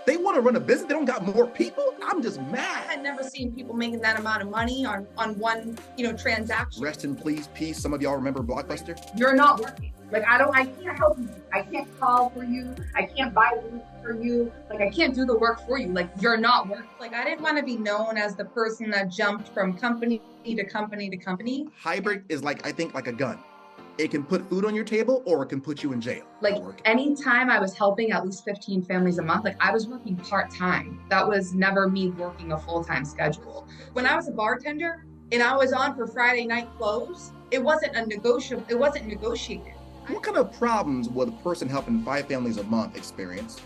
They want to run a business. They don't got more people. I'm just I mad. had never seen people making that amount of money on one, transaction. Rest in peace. Some of y'all remember Blockbuster? You're not working. Like, I can't help you. I can't call for you. I can't buy leads for you. Like, I can't do the work for you. Like, you're not working. Like, I didn't want to be known as the person that jumped from company to company to company. Hybrid is like, I think, like a gun. It can put food on your table or it can put you in jail. Like, anytime I was helping at least 15 families a month, like, I was working part-time. That was never me working a full-time schedule. When I was a bartender and I was on for Friday night close, it wasn't negotiated. What kind of problems will the person helping 5 families a month experience,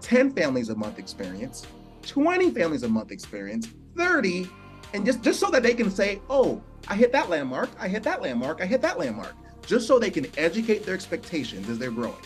10 families a month experience, 20 families a month experience, 30, and just so that they can say, oh, I hit that landmark, I hit that landmark, I hit that landmark, just so they can educate their expectations as they're growing.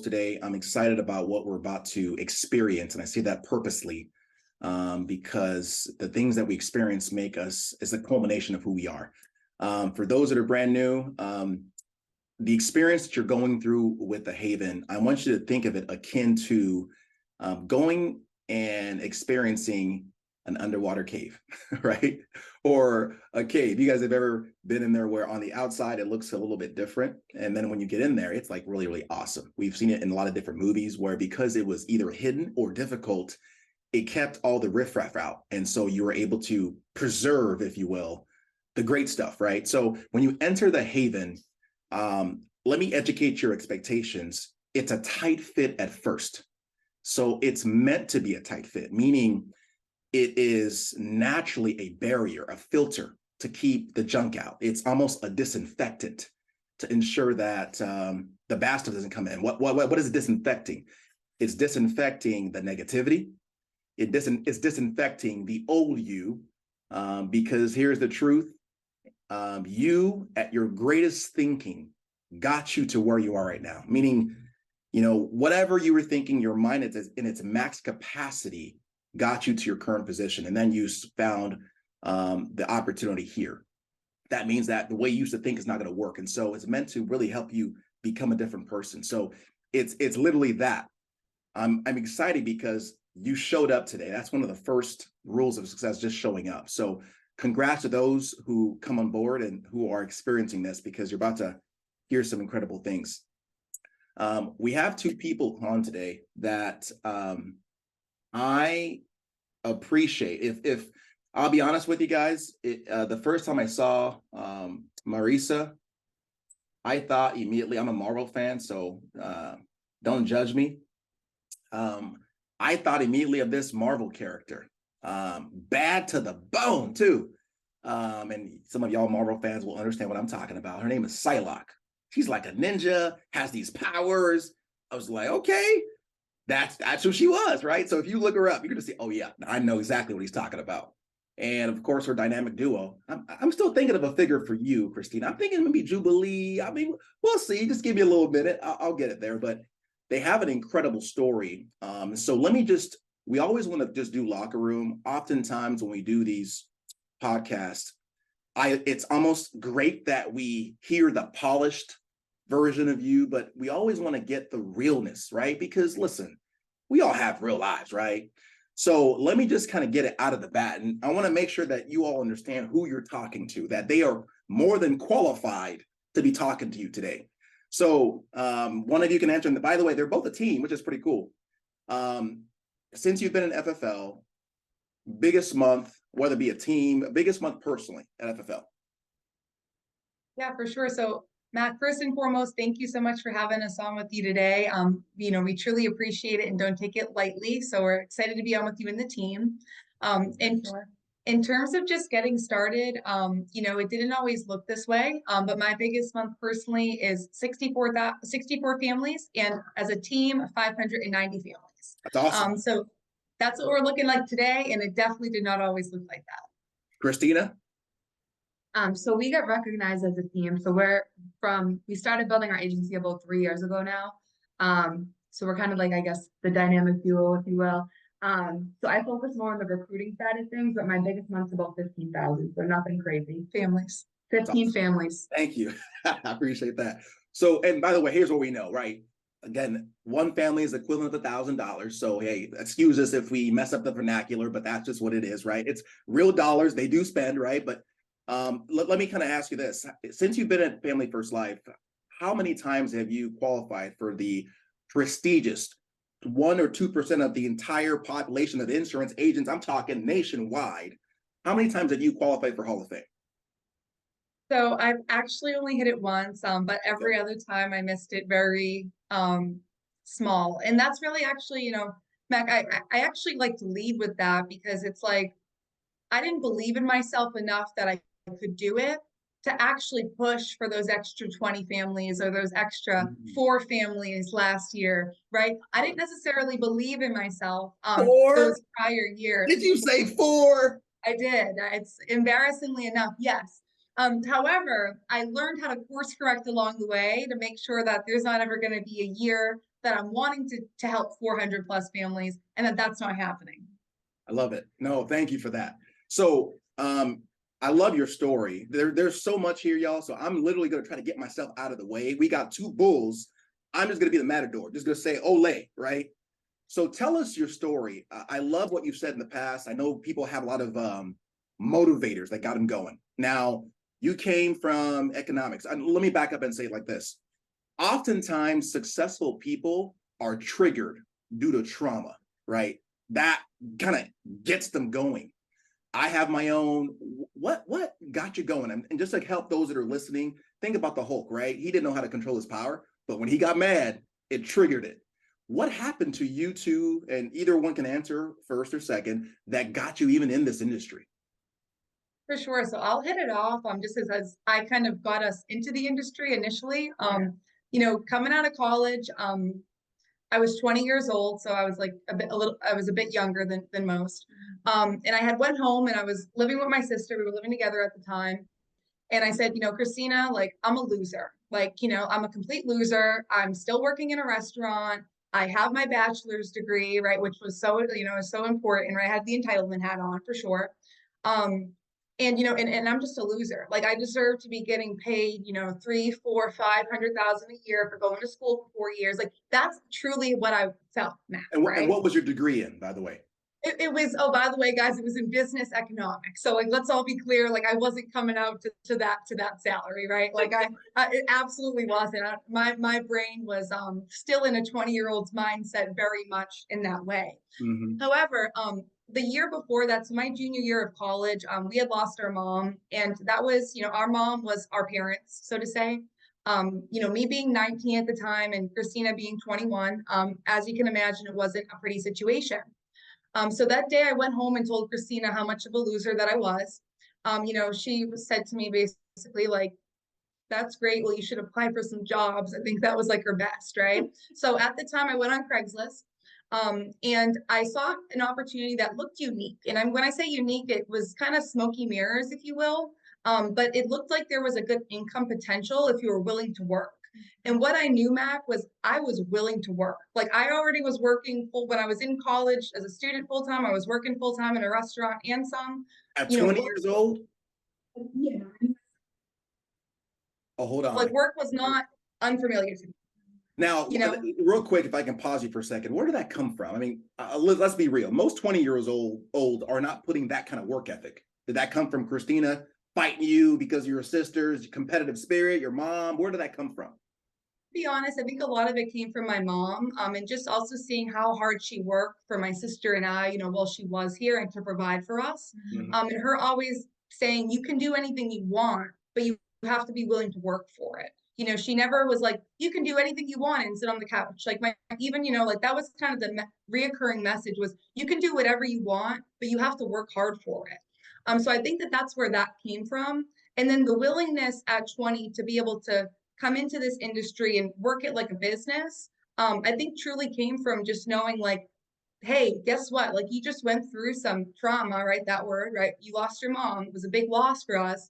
Today, I'm excited about what we're about to experience, and I say that purposely because the things that we experience make us is a culmination of who we are. For those that are brand new, the experience that you're going through with the Haven, I want you to think of it akin to going and experiencing an underwater cave, right? Or a cave. You guys have ever been in there where on the outside it looks a little bit different, and then when you get in there, it's like really, really awesome. We've seen it in a lot of different movies where because it was either hidden or difficult, it kept all the riffraff out, and so you were able to preserve, if you will, the great stuff, right? So when you enter the Haven, let me educate your expectations. It's a tight fit at first. So it's meant to be a tight fit, meaning it is naturally a barrier, a filter to keep the junk out. It's almost a disinfectant to ensure that the bad stuff doesn't come in. What is disinfecting? It's disinfecting the negativity. It's disinfecting the old you, because here's the truth. You at your greatest thinking got you to where you are right now. Meaning, whatever you were thinking, your mind is in its max capacity got you to your current position, and then you found the opportunity here. That means that the way you used to think is not going to work, and so it's meant to really help you become a different person. So it's literally that. I'm excited because you showed up today. That's one of the first rules of success, just showing up. So congrats to those who come on board and who are experiencing this, because you're about to hear some incredible things. We have 2 people on today that I appreciate. If I'll be honest with you guys, the first time I saw Marysa, I thought immediately, I'm a Marvel fan, so don't judge me. I thought immediately of this Marvel character, bad to the bone too. And some of y'all Marvel fans will understand what I'm talking about. Her name is Psylocke. She's like a ninja, has these powers. I was like, okay, that's who she was, right? So if you look her up, you're gonna see, oh yeah, I know exactly what he's talking about. And of course, her dynamic duo. I'm still thinking of a figure for you, Christina. I'm thinking maybe Jubilee. I mean, we'll see. Just give me a little minute. I'll get it there. But they have an incredible story. So we always want to just do locker room. Oftentimes when we do these podcasts, it's almost great that we hear the polished version of you, but we always want to get the realness, right? Because listen, we all have real lives, right? So let me just kind of get it out of the bat. And I want to make sure that you all understand who you're talking to, that they are more than qualified to be talking to you today. So one of you can answer. And by the way, they're both a team, which is pretty cool. Since you've been in FFL, biggest month, whether it be a team, biggest month personally at FFL. Yeah, for sure. So Matt, first and foremost, thank you so much for having us on with you today. We truly appreciate it and don't take it lightly. So we're excited to be on with you and the team. And In terms of just getting started, it didn't always look this way. But my biggest month personally is 64 families, and as a team, 590 families. That's awesome. So that's what we're looking like today, and it definitely did not always look like that. Christina? So we got recognized as a team. So we started building our agency about 3 years ago now. So we're kind of like, I guess, the dynamic duo, if you will. So I focus more on the recruiting side of things, but my biggest month's about 15,000. So nothing crazy. Families. 15 families. Thank you. I appreciate that. So, and by the way, here's what we know, right? Again, one family is equivalent to $1,000. So, hey, excuse us if we mess up the vernacular, but that's just what it is, right? It's real dollars. They do spend, right? But let me kind of ask you this. Since you've been at Family First Life, how many times have you qualified for the prestigious 1 or 2% of the entire population of insurance agents? I'm talking nationwide. How many times have you qualified for Hall of Fame? So I've actually only hit it once, but every other time I missed it very small. And that's really actually, Mac, I actually like to lead with that, because it's like, I didn't believe in myself enough that I could do it to actually push for those extra 20 families or those extra 4 families last year, right? I didn't necessarily believe in myself 4? those prior years. Did you say 4? I did. It's embarrassingly enough, yes. However, I learned how to course correct along the way to make sure that there's not ever going to be a year that I'm wanting to help 400 plus families, and that's not happening. I love it. No, thank you for that. So I love your story. There's so much here, y'all. So I'm literally going to try to get myself out of the way. We got 2 bulls. I'm just going to be the matador, just going to say, ole, right? So tell us your story. I love what you've said in the past. I know people have a lot of motivators that got them going. Now, you came from economics. Let me back up and say it like this. Oftentimes, successful people are triggered due to trauma, right? That kind of gets them going. I have my own, what got you going? And just to help those that are listening, think about the Hulk, right? He didn't know how to control his power, but when he got mad, it triggered it. What happened to you two, and either one can answer first or second, that got you even in this industry? For sure. So I'll hit it off just as I kind of got us into the industry initially. Coming out of college, I was 20 years old, so I was like I was a bit younger than most. And I had went home and I was living with my sister. We were living together at the time. And I said, Christina, like, I'm a loser. Like, I'm a complete loser. I'm still working in a restaurant. I have my bachelor's degree, right, which was so, so important, right? I had the entitlement hat on for sure. And I'm just a loser. Like, I deserve to be getting paid, 3, 4, 500,000 a year for going to school for 4 years. Like, that's truly what I felt, Matt. And right? what was your degree in, by the way? It was, oh, by the way, guys, it was in business economics. So like, let's all be clear. Like, I wasn't coming out to that salary, right? Like it absolutely wasn't. My brain was still in a 20-year-old's mindset, very much in that way. Mm-hmm. However, the year before that, so my junior year of college, we had lost our mom, and that was, our mom was our parents, so to say. Me being 19 at the time and Christina being 21, as you can imagine, it wasn't a pretty situation. So that day I went home and told Christina how much of a loser that I was. She said to me basically like, that's great. Well, you should apply for some jobs. I think that was like her best, right? So at the time I went on Craigslist and I saw an opportunity that looked unique. And when I say unique, it was kind of smoky mirrors, if you will. But it looked like there was a good income potential if you were willing to work. And what I knew, Mac, was I was willing to work. Like, I already was working when I was in college as a student full-time. I was working full-time in a restaurant and some. At 20 years old? Yeah. Oh, hold on. Like, work was not unfamiliar to me. Now, real quick, if I can pause you for a second, where did that come from? I mean, let's be real. Most 20 years old are not putting that kind of work ethic. Did that come from Christina fighting you because you're a sister, competitive spirit, your mom? Where did that come from? To be honest, I think a lot of it came from my mom, and just also seeing how hard she worked for my sister and I, while she was here and to provide for us. Mm-hmm. And her always saying, you can do anything you want, but you have to be willing to work for it. She never was like, you can do anything you want and sit on the couch. Like that was kind of the reoccurring message was, you can do whatever you want, but you have to work hard for it. So I think that that's where that came from. And then the willingness at 20 to be able to come into this industry and work it like a business, I think truly came from just knowing like, hey, guess what? Like you just went through some trauma, right? That word, right? You lost your mom. It was a big loss for us.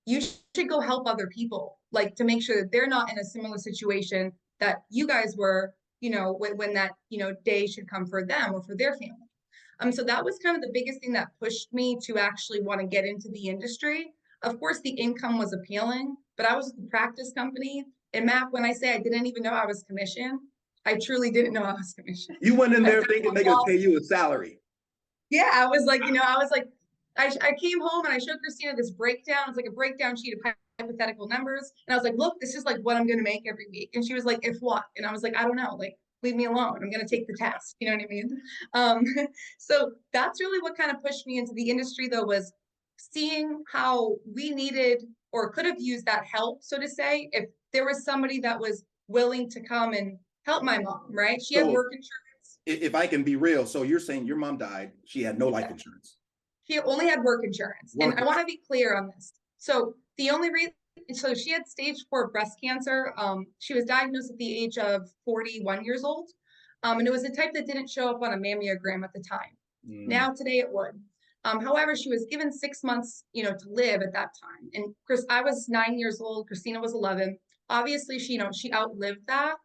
You should go help other people, like to make sure that they're not in a similar situation that you guys were, when that, day should come for them or for their family. So that was kind of the biggest thing that pushed me to actually want to get into the industry. Of course, the income was appealing, but I was at the practice company. And Mac, when I say I didn't even know I was commissioned, I truly didn't know I was commissioned. You went in there thinking they're gonna pay you a salary. Yeah, I was like, I came home and I showed Christina this breakdown. It's like a breakdown sheet of hypothetical numbers. And I was like, look, this is like what I'm going to make every week. And she was like, if what? And I was like, I don't know. Like, leave me alone. I'm going to take the test. You know what I mean? Um, so that's really what kind of pushed me into the industry, though, was seeing how we needed or could have used that help, so to say, if there was somebody that was willing to come and help my mom, right? She had work insurance. If I can be real, so you're saying your mom died, she had no life insurance. She only had work insurance. And I want to be clear on this. So the only reason, so she had stage 4 breast cancer. She was diagnosed at the age of 41 years old. And it was a type that didn't show up on a mammogram at the time. Now today it would. However, she was given 6 months, to live at that time. And I was 9 years old. Christina was 11. Obviously, she outlived that.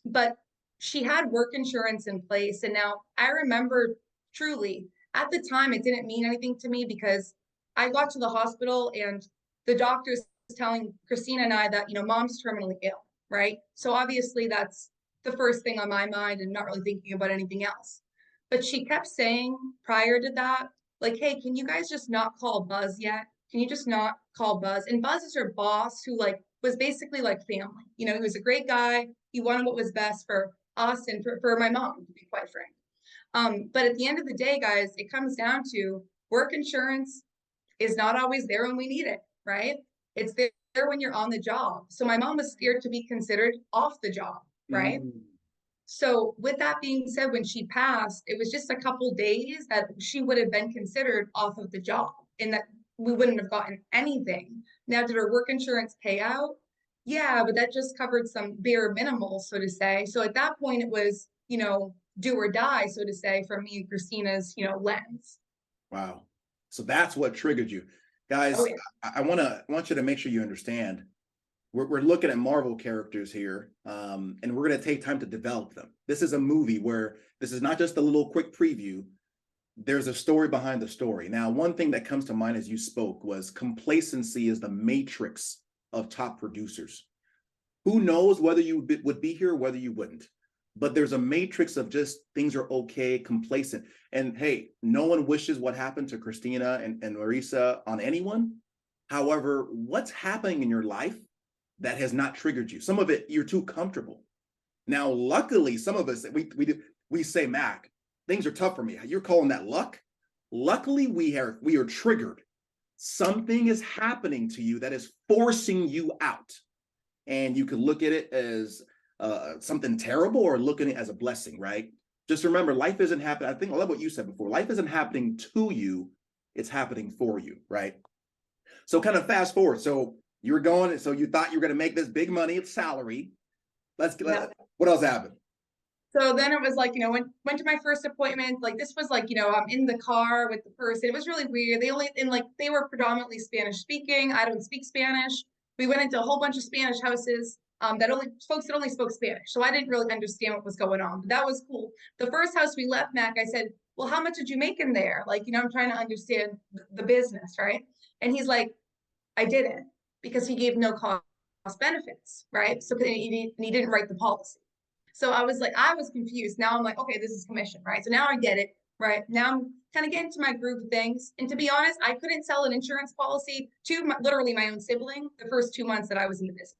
But she had work insurance in place. And now I remember truly at the time, it didn't mean anything to me because I got to the hospital and the doctors telling Christina and I that, mom's terminally ill, right? So obviously that's the first thing on my mind and not really thinking about anything else. But she kept saying prior to that, like, hey, can you guys just not call Buzz yet? Can you just not call Buzz? And Buzz is her boss who was basically like family. He was a great guy. He wanted what was best for us and for my mom, to be quite frank. But at the end of the day, guys, it comes down to work insurance is not always there when we need it, right? It's there when you're on the job. So my mom was scared to be considered off the job, right? So with that being said, when she passed, it was just a couple days that she would have been considered off of the job and that we wouldn't have gotten anything. Now, did her work insurance pay out? Yeah, but that just covered some bare minimal, so to say. So at that point, it was, do or die, so to say, from me and Christina's, lens. Wow. So that's what triggered you. Guys, oh, yeah. I want you to make sure you understand. We're looking at Marvel characters here, and we're going to take time to develop them. This is a movie where this is not just a little quick preview. There's a story behind the story. Now, one thing that comes to mind as you spoke was complacency is the matrix of top producers. Who knows whether you would be here or whether you wouldn't? But there's a matrix of just things are okay, complacent. And hey, no one wishes what happened to Christina and Marysa on anyone. However, what's happening in your life that has not triggered you? Some of it, you're too comfortable. Now, luckily, some of us, we say, Mac, things are tough for me. You're calling that luck? Luckily, we are triggered. Something is happening to you that is forcing you out. And you can look at it as something terrible or looking at it as a blessing, right? Just remember, life isn't happening. I think I love what you said before. Life isn't happening to you. It's happening for you, right? So kind of fast forward. So you were going, so you thought you were going to make this big money of salary. What else happened? So then it was like, went to my first appointment. Like this was like, I'm in the car with the person. It was really weird. They were predominantly Spanish speaking. I don't speak Spanish. We went into a whole bunch of Spanish houses that only spoke Spanish. So I didn't really understand what was going on, but that was cool. The first house we left, Mac, I said, well, how much did you make in there? Like, I'm trying to understand the business, right? And he's like, I didn't, because he gave no cost benefits, right? So he didn't write the policy. So I was confused. Now I'm like, okay, this is commission, right? So now I get it, right? Now I'm kind of getting to my groove of things. And to be honest, I couldn't sell an insurance policy to literally my own sibling the first 2 months that I was in the business.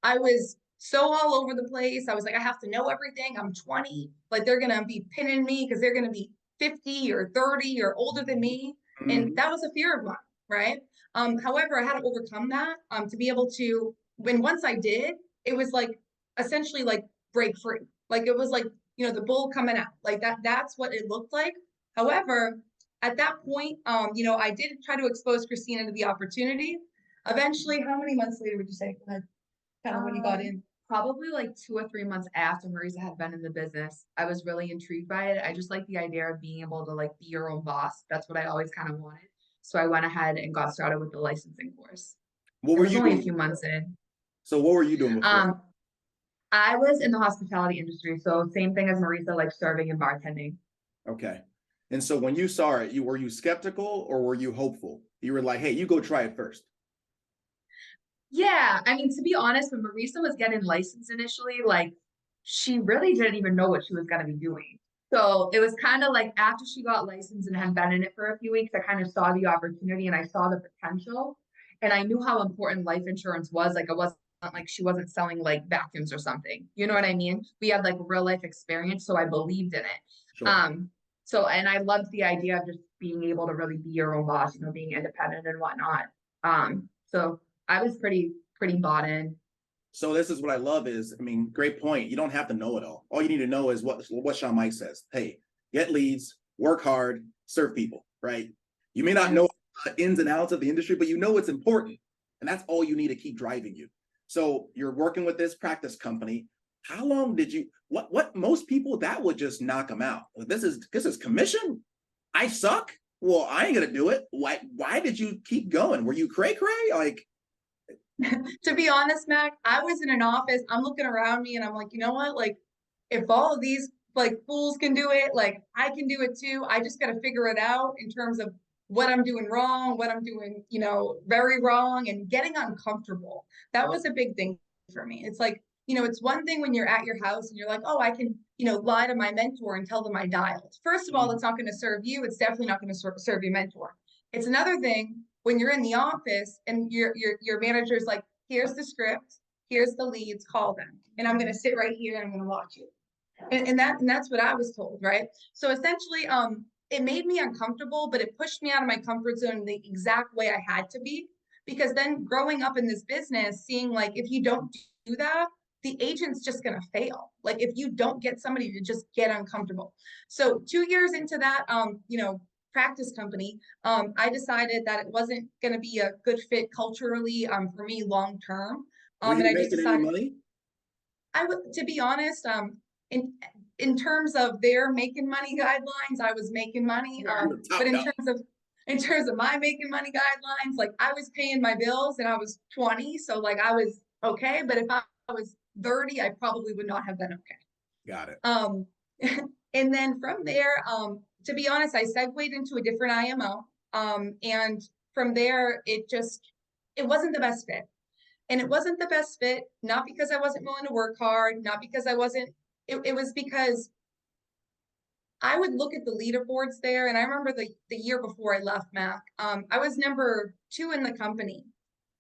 I was so all over the place. I was like, I have to know everything. I'm 20. Like they're going to be pinning me because they're going to be 50 or 30 or older than me. Mm-hmm. And that was a fear of mine, right? However, I had to overcome that to be able to, once I did, it was like essentially like break free. Like it was like, the bull coming out like that. That's what it looked like. However, at that point, you know, I did try to expose Christina to the opportunity. Eventually, how many months later would you say? Kind of when you got in? Probably like 2 or 3 months after Marysa had been in the business, I was really intrigued by it. I just like the idea of being able to like be your own boss. That's what I always kind of wanted. So I went ahead and got started with the licensing course. What It were was you only a doing few before? months in. So what were you doing before? I was in the hospitality industry, so same thing as Marysa, like serving and bartending. Okay. And so when you saw it, were you skeptical or were you hopeful? You were like, hey, you go try it first. Yeah, I mean, to be honest, when Marysa was getting licensed initially, like she really didn't even know what she was going to be doing. So it was kind of like after she got licensed and had been in it for a few weeks, I kind of saw the opportunity and I saw the potential. And I knew how important life insurance was. Like it wasn't like she wasn't selling like vacuums or something. You know what I mean? We had like real life experience, so I believed in it. Sure. So and I loved the idea of just being able to really be your own boss, you know, being independent and whatnot. So I was pretty bought in. So this is what I love is, I mean, great point. You don't have to know it all. All you need to know is what Sean Mike says. Hey, get leads, work hard, serve people, right? You may not know ins and outs of the industry, but you know it's important. And that's all you need to keep driving you. So you're working with this practice company. How long did you, what most people that would just knock them out. This is commission. I suck. Well, I ain't gonna do it. Why did you keep going? Were you cray? Like, To be honest, Mac, I was in an office, I'm looking around me and I'm like, you know what? Like, if all of these like fools can do it, like I can do it too. I just got to figure it out in terms of what I'm doing wrong, what I'm doing, you know, very wrong, and getting uncomfortable. That was a big thing for me. It's like, you know, it's one thing when you're at your house and you're like, oh, I can, you know, lie to my mentor and tell them I dialed. First of all, that's not going to serve you. It's definitely not going to serve your mentor. It's another thing when you're in the office and your manager's like, here's the script, here's the leads, call them. And I'm going to sit right here and I'm going to watch you. And that's what I was told, right? So essentially, it made me uncomfortable, but it pushed me out of my comfort zone the exact way I had to be. Because then growing up in this business, seeing like if you don't do that, the agent's just going to fail. Like if you don't get somebody to just get uncomfortable. So 2 years into that, you know, practice company, I decided that it wasn't going to be a good fit culturally, for me long term. were you And I just making any decided money? I would, to be honest, in in terms of their making money guidelines, I was making money. But in terms of my making money guidelines, like I was paying my bills and I was 20, so like I was okay. But if I was 30, I probably would not have been okay. Got it. And then from there, to be honest, I segued into a different IMO. And from there, it wasn't the best fit. And it wasn't the best fit, not because I wasn't willing to work hard, not because I wasn't, it was because I would look at the leaderboards there. And I remember the year before I left Mac, I was number 2 in the company.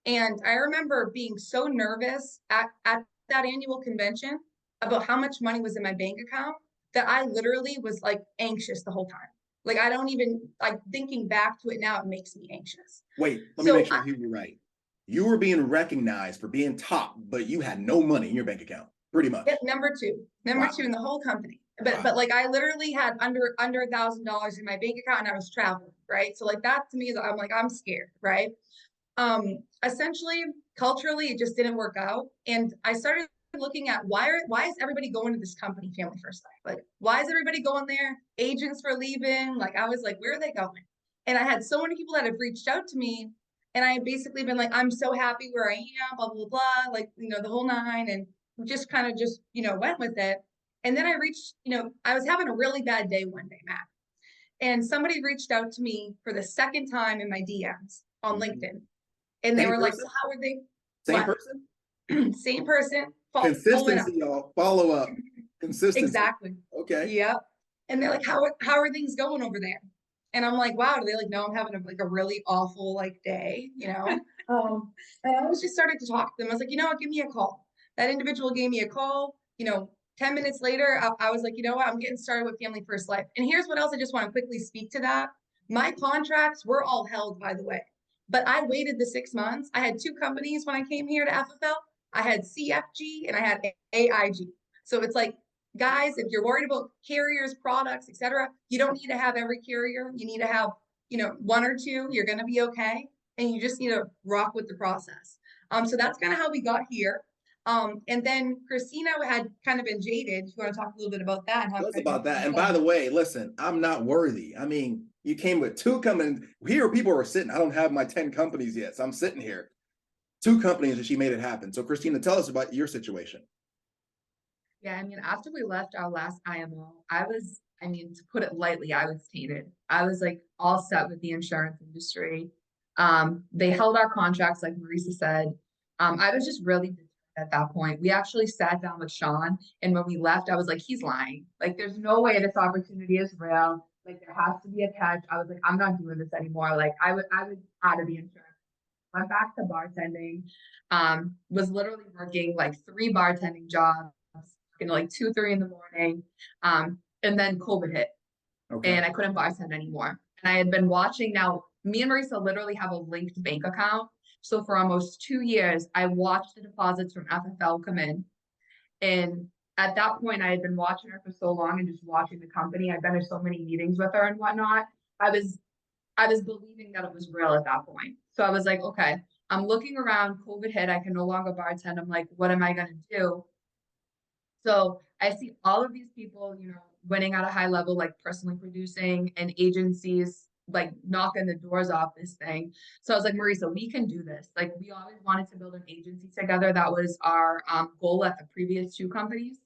And I remember being so nervous at that annual convention about how much money was in my bank account that I literally was like anxious the whole time. Like I don't even like thinking back to it now, it makes me anxious. Wait, let me So make sure I hear you right. You were being recognized for being top, but you had no money in your bank account, pretty much. number two Wow. in the whole company. But Wow. but like I literally had under $1,000 in my bank account and I was traveling, right? So like that to me is I'm like, I'm scared, right? Essentially, culturally, it just didn't work out. And I started looking at why is everybody going to this company, Family First Life? Like, why is everybody going there? Agents for leaving. Like, I was like, where are they going? And I had so many people that have reached out to me, and I had basically been like, I'm so happy where I am, blah, blah, blah, like, you know, the whole nine, and just kind of just, you know, went with it. And then I reached, you know, I was having a really bad day one day, Matt. And somebody reached out to me for the second time in my DMs on LinkedIn. And they Same were like, person? so how are they? Same What? person? Same person. Following up. Consistency, y'all. Follow up. Consistency. Exactly. Okay. Yep. And they're like, how are things going over there? And I'm like, wow, do they like know I'm having like a really awful like day, you know? And I was just started to talk to them. I was like, you know what, give me a call. That individual gave me a call, you know, 10 minutes later, I was like, you know what, I'm getting started with Family First Life. And here's what else I just want to quickly speak to that. My contracts were all held, by the way, but I waited the 6 months. I had 2 companies when I came here to FFL. I had CFG and I had AIG. So it's like guys, if you're worried about carriers, products, etc., you don't need to have every carrier. You need to have, one or two. You're going to be okay. And you just need to rock with the process. So that's kind of how we got here. And then Christina had kind of been jaded. You want to talk a little bit about that? And how Tell us about that. And by the way, listen, I'm not worthy. I mean, you came with two coming here. People are sitting. I don't have my 10 companies yet. So I'm sitting here. 2 companies and she made it happen. So Christina, tell us about your situation. Yeah, I mean, after we left our last IMO, to put it lightly, I was tainted. I was like all set with the insurance industry. They held our contracts, like Marysa said. I was just really disappointed at that point. We actually sat down with Sean, and when we left, I was like, he's lying. Like, there's no way this opportunity is real. Like, there has to be a catch. I was like, I'm not doing this anymore. Like, I was out of the insurance. Went back to bartending. Was literally working like 3 bartending jobs, like 2, 3 in the morning. And then COVID hit. Okay. And I couldn't bartend anymore. And I had been watching. Now, me and Marysa literally have a linked bank account. So for almost 2 years, I watched the deposits from FFL come in. And at that point, I had been watching her for so long and just watching the company. I'd been to so many meetings with her and whatnot. I was believing that it was real at that point. So I was like, okay, I'm looking around, COVID hit, I can no longer bartend. I'm like, what am I going to do? So I see all of these people, winning at a high level, like personally producing, and agencies like knocking the doors off this thing. So I was like, Marysa, we can do this. Like, we always wanted to build an agency together. That was our goal at the previous 2 companies.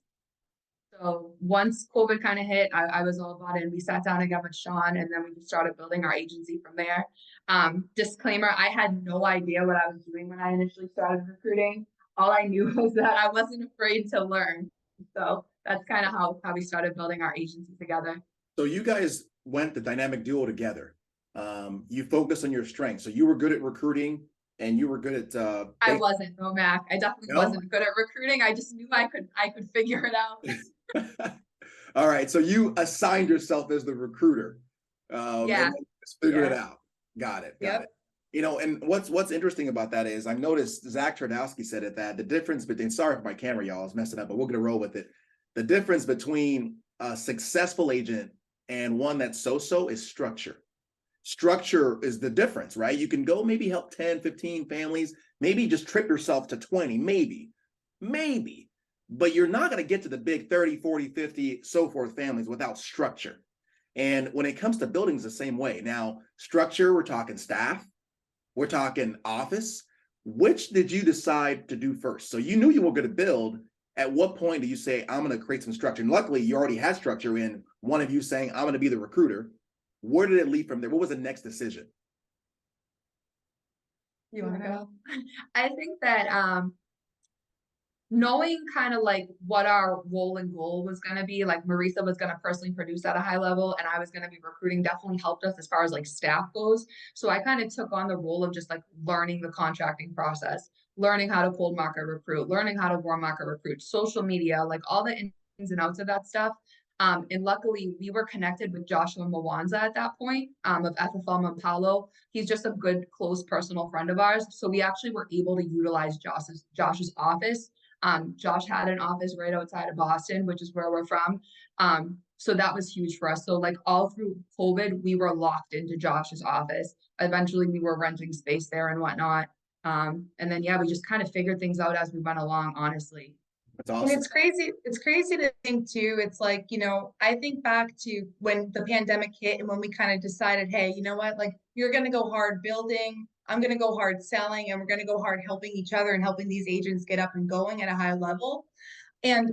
So once COVID kind of hit, I was all about it. And we sat down again with Sean, and then we just started building our agency from there. Disclaimer, I had no idea what I was doing when I initially started recruiting. All I knew was that I wasn't afraid to learn. So that's kind of how we started building our agency together. So you guys went the dynamic duo together. You focused on your strengths. So you were good at recruiting and you were good at I wasn't, no, Mac. I definitely wasn't good at recruiting. I just knew I could figure it out. All right. So you assigned yourself as the recruiter. Yeah. And just figured it out. Got it. Yep. it. And what's interesting about that is I noticed Zach Tardowski said it, that the difference between, sorry for my camera, y'all, I was messing up, but we're going to roll with it. The difference between a successful agent and one that's so-so is structure. Structure is the difference, right? You can go maybe help 10, 15 families, maybe just trip yourself to 20, maybe, but you're not going to get to the big 30, 40, 50, so forth families without structure. And when it comes to buildings, the same way. Now, structure, we're talking staff, we're talking office. Which did you decide to do first? So you knew you were going to build. At what point do you say, I'm going to create some structure? And luckily, you already had structure in one of you saying, I'm going to be the recruiter. Where did it lead from there? What was the next decision? You want to go? I think that knowing kind of like what our role and goal was going to be, like Marysa was going to personally produce at a high level and I was going to be recruiting, definitely helped us as far as like staff goes. So I kind of took on the role of just like learning the contracting process, learning how to cold market recruit, learning how to warm market recruit, social media, like all the ins and outs of that stuff. And luckily we were connected with Joshua Mwanza at that point, of FFL Mampalo. He's just a good, close personal friend of ours. So we actually were able to utilize Josh's office. Josh had an office right outside of Boston, which is where we're from. So that was huge for us. So like all through COVID, we were locked into Josh's office. Eventually we were renting space there and whatnot. And then, yeah, we just kind of figured things out as we went along, honestly. That's awesome. And it's crazy to think too. It's like, I think back to when the pandemic hit and when we kind of decided, hey, you know what, like you're going to go hard building, I'm going to go hard selling, and we're going to go hard helping each other and helping these agents get up and going at a high level. And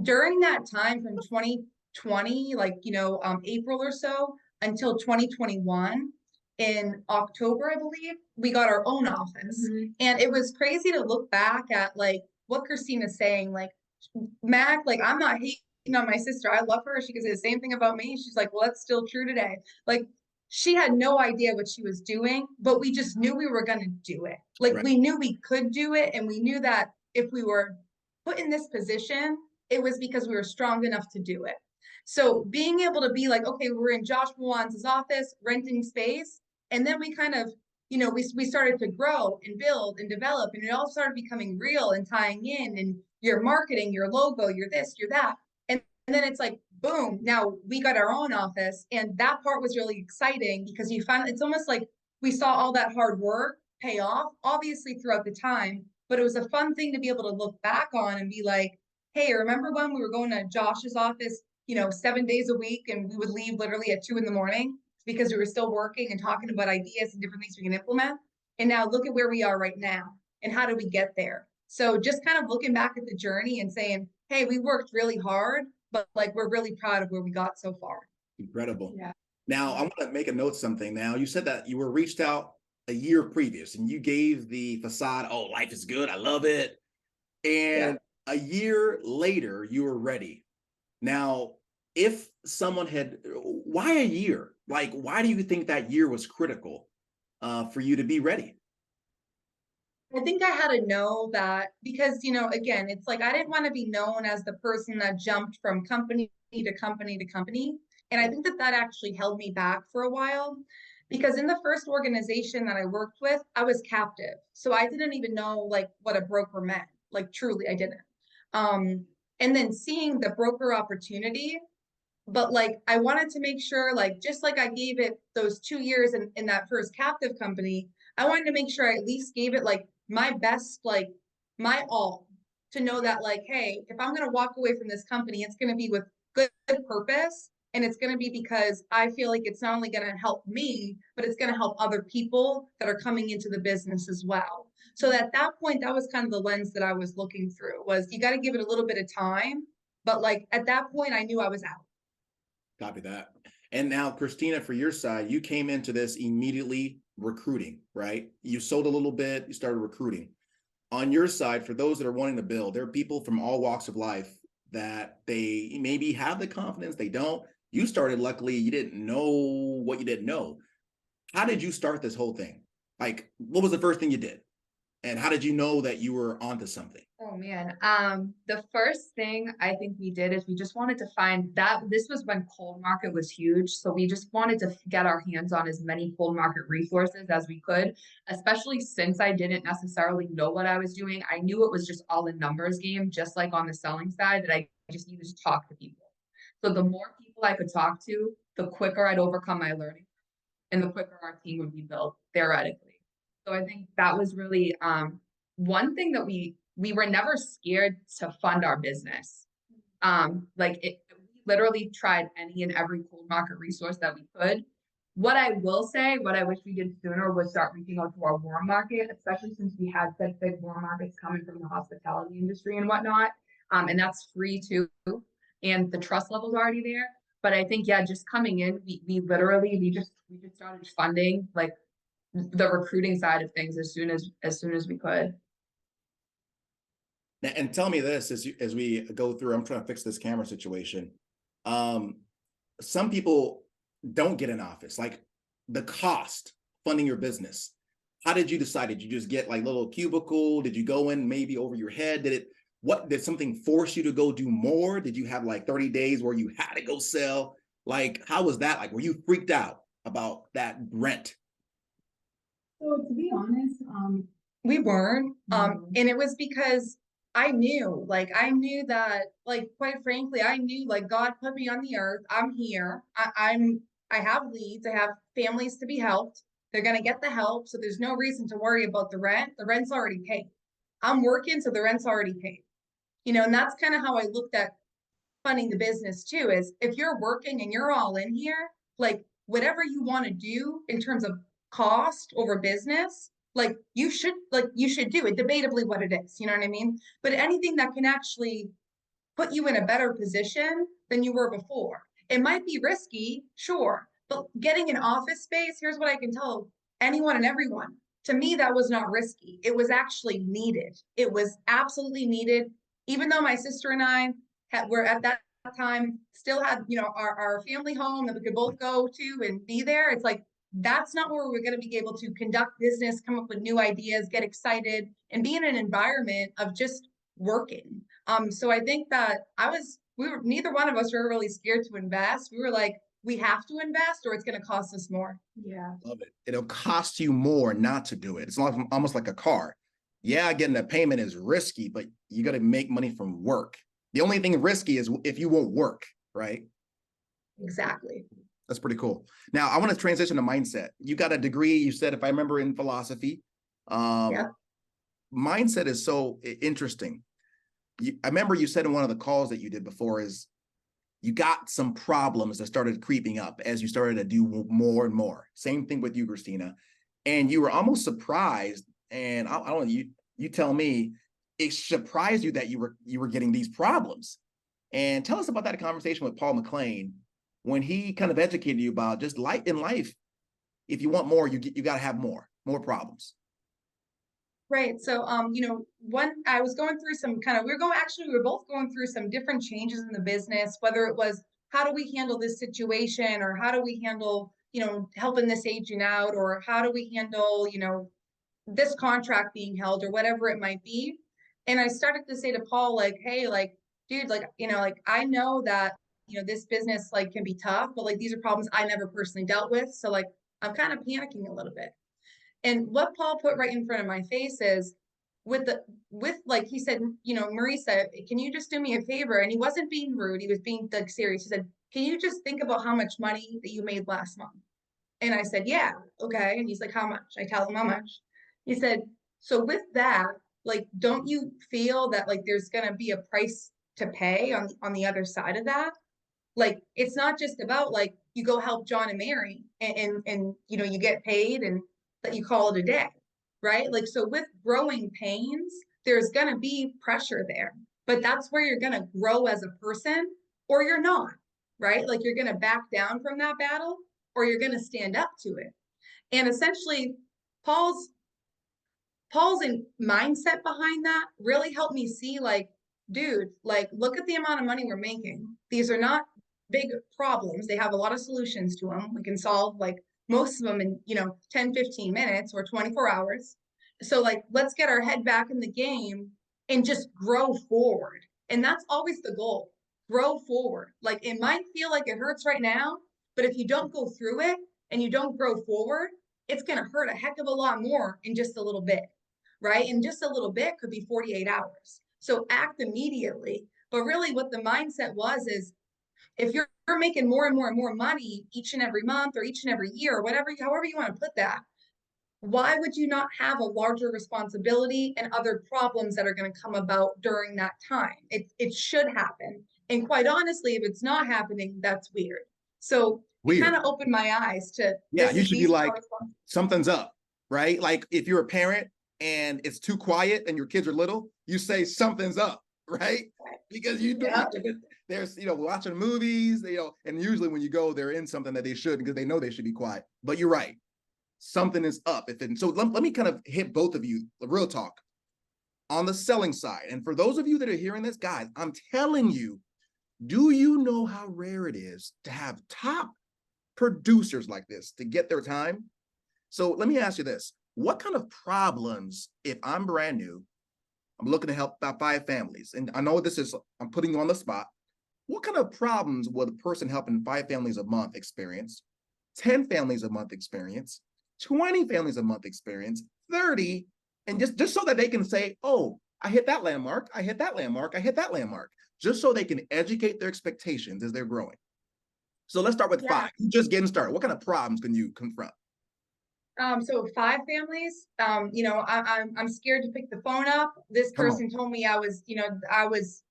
during that time from 2020, like, April or so until 2021, in October, I believe, we got our own office. Mm-hmm. And it was crazy to look back at like what Christina's saying, like, Mac, like, I'm not hating on my sister. I love her. She can say the same thing about me. She's like, well, that's still true today. Like, she had no idea what she was doing, but we just knew we were going to do it. Like, right. We knew we could do it. And we knew that if we were put in this position, it was because we were strong enough to do it. So being able to be like, okay, we're in Josh Mwanza's office, renting space. And then we kind of, we started to grow and build and develop, and it all started becoming real and tying in, and your marketing, your logo, your this, your that. And then it's like, boom, now we got our own office. And that part was really exciting because you find it's almost like we saw all that hard work pay off, obviously throughout the time, but it was a fun thing to be able to look back on and be like, hey, remember when we were going to Josh's office, 7 days a week and we would leave literally at 2 a.m. because we were still working and talking about ideas and different things we can implement. And now look at where we are right now and how did we get there? So just kind of looking back at the journey and saying, hey, we worked really hard, but like we're really proud of where we got so far. Incredible. Yeah. Now, I want to make a note of something. Now, you said that you were reached out a year previous and you gave the facade, oh, life is good, I love it. And a year later, you were ready. Now, if someone had, why a year? Like, why do you think that year was critical for you to be ready? I think I had to know that because, again, it's like I didn't want to be known as the person that jumped from company to company to company. And I think that that actually held me back for a while because in the first organization that I worked with, I was captive. So I didn't even know like what a broker meant. Like truly, I didn't. And then seeing the broker opportunity, but like I wanted to make sure, like just like I gave it those 2 years in that first captive company, I wanted to make sure I at least gave it like my best, like my all to know that like, hey, if I'm gonna walk away from this company, it's gonna be with good purpose. And it's gonna be because I feel like it's not only gonna help me, but it's gonna help other people that are coming into the business as well. So at that point, that was kind of the lens that I was looking through was you got to give it a little bit of time. But like at that point, I knew I was out. Copy that. And now, Christina, for your side, you came into this immediately recruiting, right? You sold a little bit, you started recruiting. On your side, for those that are wanting to build, there are people from all walks of life that they maybe have the confidence, they don't. You started, luckily, you didn't know what you didn't know. How did you start this whole thing? Like, what was the first thing you did? And how did you know that you were onto something? Oh man. The first thing I think we did is we just wanted to find that this was when cold market was huge. So we just wanted to get our hands on as many cold market resources as we could, especially since I didn't necessarily know what I was doing. I knew it was just all a numbers game, just like on the selling side, that I just needed to talk to people. So the more people I could talk to, the quicker I'd overcome my learning and the quicker our team would be built theoretically. So I think that was really one thing that we were never scared to fund our business. We literally tried any and every cold market resource that we could. What I will say, what I wish we did sooner was start reaching out to our warm market, especially since we had such big warm markets coming from the hospitality industry and whatnot. And that's free too. And the trust level's already there. But I think, yeah, just coming in, we just started funding like the recruiting side of things as soon as we could. And tell me this as we go through, I'm trying to fix this camera situation. Some people don't get an office, like the cost funding your business. How did you decide? Did you just get like little cubicle? Did you go in maybe over your head? Did something force you to go do more? Did you have like 30 days where you had to go sell? Like, how was that? Like, were you freaked out about that rent? So to be honest, We weren't. No. And it was because I knew that, like, quite frankly, I knew like God put me on the earth. I'm here. I have leads. I have families to be helped. They're gonna get the help. So there's no reason to worry about the rent. The rent's already paid. I'm working, so the rent's already paid. And that's kind of how I looked at funding the business too, is if you're working and you're all in here, like whatever you want to do in terms of cost over business, like you should do it, debatably what it is, you know what I mean? But anything that can actually put you in a better position than you were before. It might be risky, sure, but getting an office space, here's what I can tell anyone and everyone. To me, that was not risky. It was actually needed. It was absolutely needed. Even though my sister and I were at that time still had, our family home that we could both go to and be there. It's like, that's not where we're going to be able to conduct business, come up with new ideas, get excited, and be in an environment of just working. So I think that neither one of us were really scared to invest. We were like, we have to invest or it's going to cost us more. Yeah. Love it. It'll cost you more not to do it. It's almost like a car. Yeah, getting a payment is risky, but you got to make money from work. The only thing risky is if you won't work, right? Exactly. That's pretty cool. Now I want to transition to mindset. You got a degree, you said, if I remember, in philosophy. Yeah. Mindset is so interesting. I remember you said in one of the calls that you did before is you got some problems that started creeping up as you started to do more and more. Same thing with you, Christina. And you were almost surprised. And I don't know, you tell me, it surprised you that you were getting these problems. And tell us about that conversation with Paul McLean when he kind of educated you about just life in life. If you want more, you got to have more problems. Right. So, I was going through some kind of, we were both going through some different changes in the business, whether it was, how do we handle this situation, or how do we handle, helping this agent out, or how do we handle, this contract being held, or whatever it might be. And I started to say to Paul, like, hey, like, dude, like, like, I know that, this business, like, can be tough, but like, these are problems I never personally dealt with. So like, I'm kind of panicking a little bit. And what Paul put right in front of my face is, with like, he said, Marysa, can you just do me a favor? And he wasn't being rude. He was being like serious. He said, can you just think about how much money that you made last month? And I said, yeah, okay. And he's like, how much? I tell him how much. He said, so with that, like, don't you feel that like there's going to be a price to pay on the other side of that? Like, it's not just about like you go help John and Mary and you get paid and that you call it a day, right? Like, so with growing pains, there's going to be pressure there, but that's where you're going to grow as a person, or you're not, right? Like, you're going to back down from that battle, or you're going to stand up to it. And essentially, Paul's mindset behind that really helped me see, like, dude, like, look at the amount of money we're making. These are not big problems. They have a lot of solutions to them. We can solve like most of them in 10 15 minutes or 24 hours. So like, let's get our head back in the game and just grow forward. And that's always the goal. Grow forward. Like, it might feel like it hurts right now, but if you don't go through it and you don't grow forward, it's going to hurt a heck of a lot more in just a little bit, right? And just a little bit could be 48 hours. So act immediately. But really what the mindset was is, if you're making more and more and more money each and every month or each and every year, or whatever, however you want to put that, why would you not have a larger responsibility and other problems that are going to come about during that time? It should happen. And quite honestly, if it's not happening, that's weird. So it kind of opened my eyes to, yeah, you should be like, something's up, right? Like, if you're a parent and it's too quiet and your kids are little, you say something's up, right? Because there's watching movies, and usually when you go, they're in something that they shouldn't, because they know they should be quiet. But you're right, something is up. So let me kind of hit both of you, the real talk, on the selling side. And for those of you that are hearing this, guys, I'm telling you, do you know how rare it is to have top producers like this to get their time? So let me ask you this: what kind of problems, if I'm brand new, I'm looking to help about 5 families, and I know I'm putting you on the spot, what kind of problems will the person helping 5 families a month experience, 10 families a month experience, 20 families a month experience, 30, and just so that they can say, oh, I hit that landmark, I hit that landmark, I hit that landmark, just so they can educate their expectations as they're growing. So let's start with 5. Just getting started. What kind of problems can you confront? So 5 families, I'm scared to pick the phone up. This person told me I was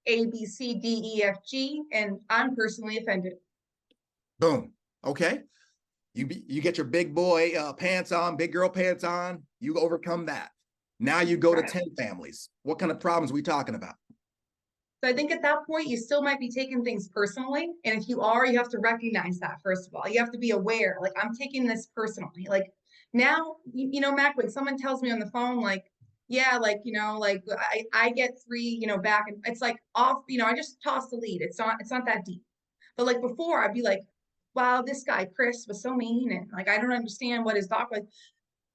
A, B, C, D, E, F, G, and I'm personally offended. Boom. Okay. You get your big boy pants on, big girl pants on, you overcome that. Now you go to 10 families. What kind of problems are we talking about? So I think at that point, you still might be taking things personally. And if you are, you have to recognize that, first of all. You have to be aware, like, I'm taking this personally. Like, now, Mac, when someone tells me on the phone, like, yeah, like, like I get 3, back, and it's like off, I just toss the lead. It's not that deep. But like before, I'd be like, wow, this guy, Chris, was so mean. And like, I don't understand what his doc like.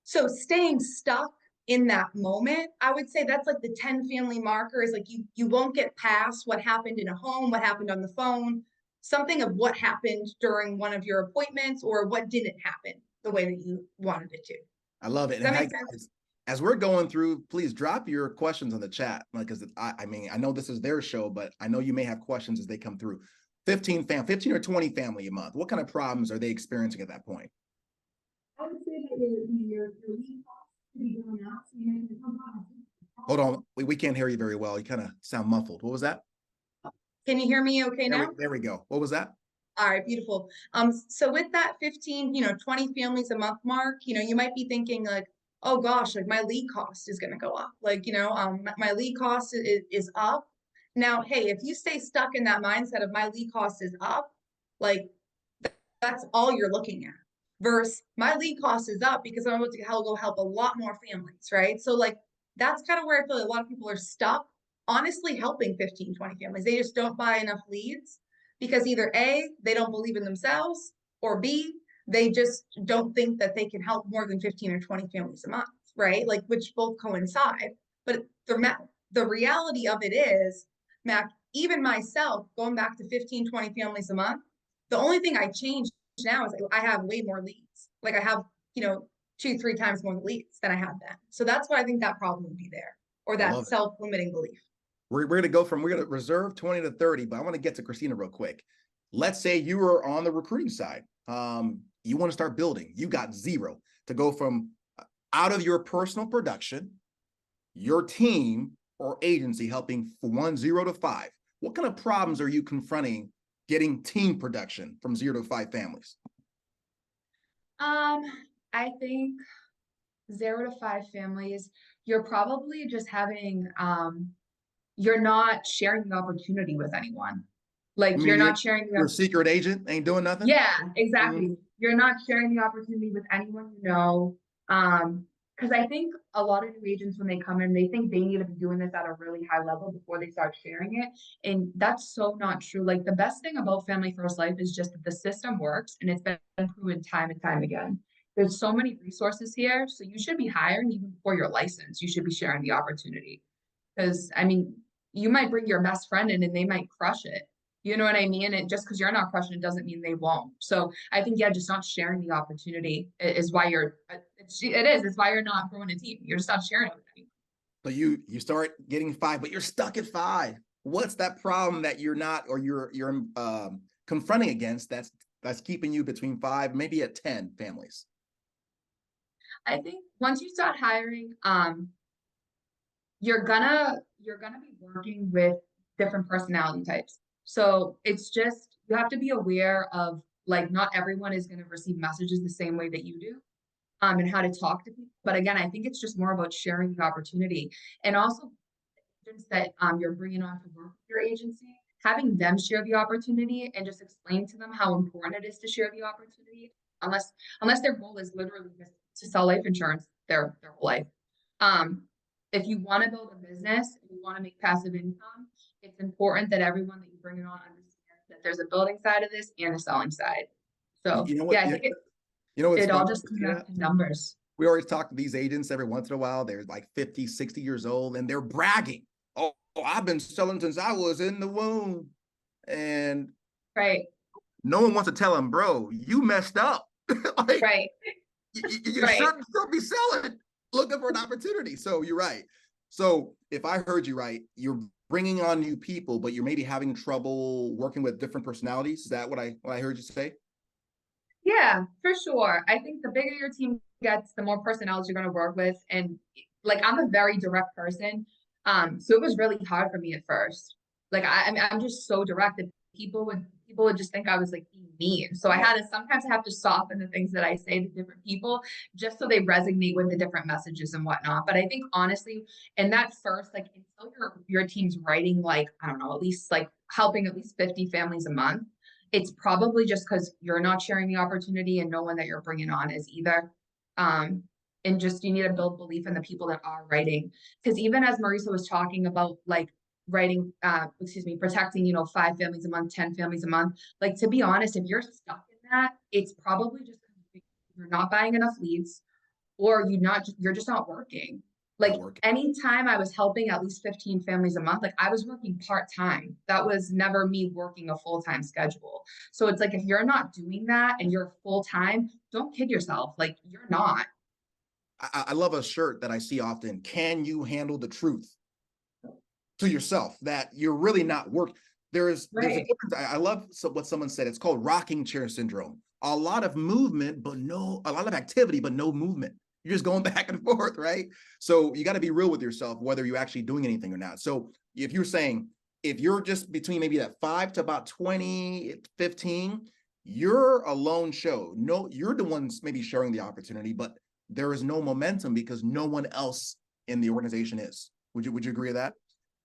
So staying stuck in that moment, I would say that's like the 10 family marker, is like, you won't get past what happened in a home, what happened on the phone, something of what happened during one of your appointments, or what didn't happen the way that you wanted it to. I love it. Does that make sense? as we're going through, please drop your questions on the chat. Because I mean, I know this is their show, but I know you may have questions as they come through. 15 or 20 family a month. What kind of problems are they experiencing at that point? I would say that your lead costs could be going up. So Hold on, we can't hear you very well. You kind of sound muffled. What was that? Can you hear me okay now? There we go. What was that? All right, beautiful. So with that 15, 20 families a month mark, you might be thinking like, oh gosh, like my lead cost is going to go up. Like, my lead cost is up. Now, hey, if you stay stuck in that mindset of my lead cost is up, like that's all you're looking at. Versus my lead cost is up because I'm able to go help a lot more families, right? So like that's kind of where I feel like a lot of people are stuck, honestly, helping 15, 20 families. They just don't buy enough leads because either A, they don't believe in themselves, or B, they just don't think that they can help more than 15 or 20 families a month, right? Like, which both coincide. But the reality of it is, Mac, even myself, going back to 15, 20 families a month, the only thing I changed now is I have way more leads. Like I have, 2-3 times more leads than I had then. So that's why I think that problem would be there, or that self-limiting belief. We're going to reserve 20 to 30, but I want to get to Christina real quick. Let's say you were on the recruiting side. You want to start building. You got zero to go from out of your personal production, your team or agency helping from 0 to 5. What kind of problems are you confronting getting team production from 0 to 5 families? I think 0 to 5 families, you're probably just having, you're not sharing the opportunity with anyone. Like you're not sharing your secret agent ain't doing nothing. Yeah, exactly. You're not sharing the opportunity with anyone you know. Because I think a lot of new agents, when they come in, they think they need to be doing this at a really high level before they start sharing it. And that's so not true. Like the best thing about Family First Life is just that the system works and it's been proven time and time again. There's so many resources here. So you should be hiring even before your license. You should be sharing the opportunity. Because I mean, you might bring your best friend in and they might crush it. You know what I mean? And just because you're not crushing it doesn't mean they won't. So I think, yeah, just not sharing the opportunity is why it's why you're not growing a team. You're just not sharing it with anyone. So you start getting 5, but you're stuck at 5. What's that problem that you're not, or you're confronting against that's keeping you between 5, maybe at 10 families? I think once you start hiring, you're gonna be working with different personality types. So it's just, you have to be aware of like, not everyone is going to receive messages the same way that you do, and how to talk to people. But again, I think it's just more about sharing the opportunity, and also agents that you're bringing on to work with your agency, having them share the opportunity and just explain to them how important it is to share the opportunity. Unless their goal is literally just to sell life insurance their whole life. If you want to build a business and you want to make passive income, it's important that everyone that you bring it on understands that there's a building side of this and a selling side. So yeah, I think it all just comes down to numbers. We always talk to these agents every once in a while. They're like 50, 60 years old and they're bragging. Oh, I've been selling since I was in the womb. And right. No one wants to tell them, bro, you messed up. Like, right. You right. should still be selling, looking for an opportunity. So you're right. So if I heard you right, you're bringing on new people, but you're maybe having trouble working with different personalities. Is that what I heard you say? Yeah, for sure. I think the bigger your team gets, the more personalities you're going to work with. And like, I'm a very direct person. So it was really hard for me at first. Like, I'm just so direct that people would just think I was like being mean. So sometimes I have to soften the things that I say to different people just so they resonate with the different messages and whatnot. But I think honestly, in that first, like until your team's writing, like, I don't know, at least like helping at least 50 families a month, it's probably just because you're not sharing the opportunity and no one that you're bringing on is either. And just, you need to build belief in the people that are writing. Because even as Marysa was talking about like writing, protecting, 5 families a month, 10 families a month, like, to be honest, if you're stuck in that, it's probably just because you're not buying enough leads, or you're just not working. Like anytime I was helping at least 15 families a month, like I was working part-time. That was never me working a full-time schedule. So it's like, if you're not doing that and you're full-time, don't kid yourself. Like, you're not. I love a shirt that I see often. Can you handle the truth to yourself that you're really not work? There's a Right. difference. I love what someone said. It's called rocking chair syndrome. A lot of movement, but a lot of activity, but no movement. You're just going back and forth, right? So you got to be real with yourself, whether you're actually doing anything or not. So if you're saying, if you're just between maybe that 5 to about 20, 15, you're a lone show. No, you're the ones maybe sharing the opportunity, but there is no momentum because no one else in the organization is. Would you agree with that?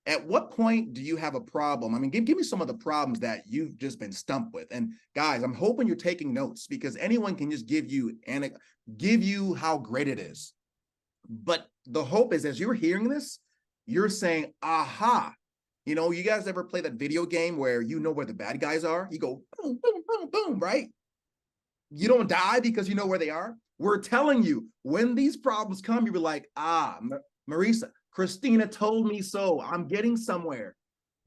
At what point do you have a problem? I mean, give me some of the problems that you've just been stumped with. And guys, I'm hoping you're taking notes because anyone can just give you how great it is. But the hope is as you're hearing this, you're saying, aha. You know, you guys ever play that video game where you know where the bad guys are? You go boom, boom, boom, boom, right? You don't die because you know where they are. We're telling you when these problems come, you're like, Marysa, Christina told me so. I'm getting somewhere.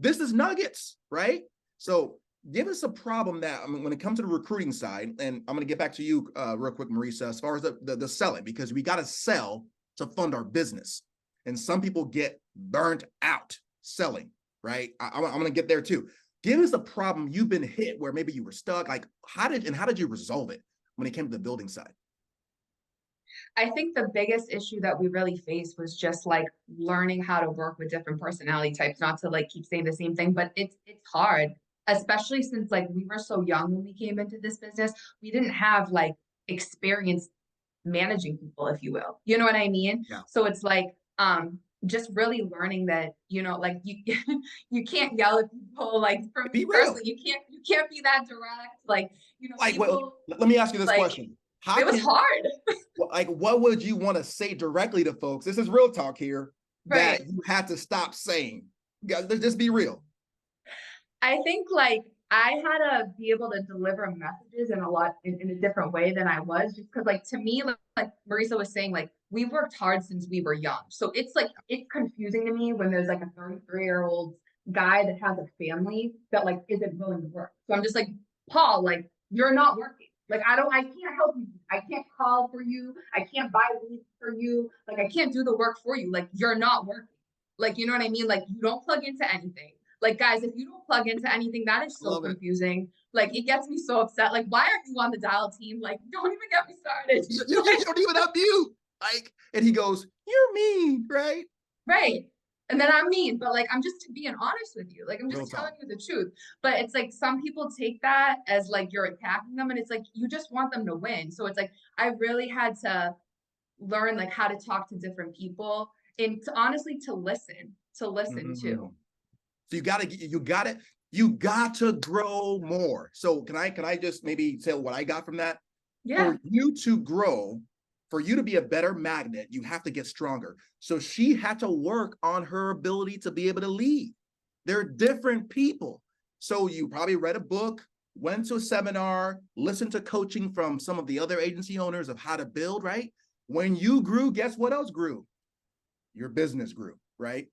This is nuggets, right? So give us a problem that, I mean, when it comes to the recruiting side, and I'm going to get back to you real quick, Marysa, as far as the selling, because we got to sell to fund our business. And some people get burnt out selling, right? I'm going to get there too. Give us a problem you've been hit where maybe you were stuck. Like how did you resolve it when it came to the building side? I think the biggest issue that we really faced was just like learning how to work with different personality types, not to like keep saying the same thing, but it's hard, especially since like we were so young when we came into this business. We didn't have like experience managing people, if you will. You know what I mean? Yeah. So it's like just really learning that, you know, like you you can't yell at people. Like for me Be real. personally, you can't be that direct. Like, you know, Like, people, well, let me ask you this like, question. How it was can hard. like what would you want to say directly to folks? This is real talk here that Right. you had to stop saying. Let's just be real. I think like I had to be able to deliver messages in a different way than I was, just because like to me, like Marysa was saying, like we worked hard since we were young. So it's like it's confusing to me when there's like a 33-year-old guy that has a family that like isn't willing to work. So I'm just like, Paul, like you're not working. Like I can't help you. I can't call for you. I can't buy leads for you. Like I can't do the work for you. Like you're not working. Like you know what I mean? Like you don't plug into anything. Like, guys, if you don't plug into anything, that is so Love it. confusing. Like, it gets me so upset. Like, why aren't you on the dial team? Like, don't even get me started. You don't even unmute. Like, and he goes, "You're mean, right?" Right. And then I'm mean, but like, I'm just being honest with you. Like, I'm Real just telling talk. you the truth. But it's like some people take that as like you're attacking them, and it's like you just want them to win. So it's like I really had to learn like how to talk to different people and to honestly to listen too. So you got to grow more. So can I just maybe say what I got from that? Yeah. For you to grow, for you to be a better magnet, you have to get stronger. So she had to work on her ability to be able to lead. They're different people. So you probably read a book, went to a seminar, listened to coaching from some of the other agency owners of how to build, right? When you grew, guess what else grew? Your business grew, right?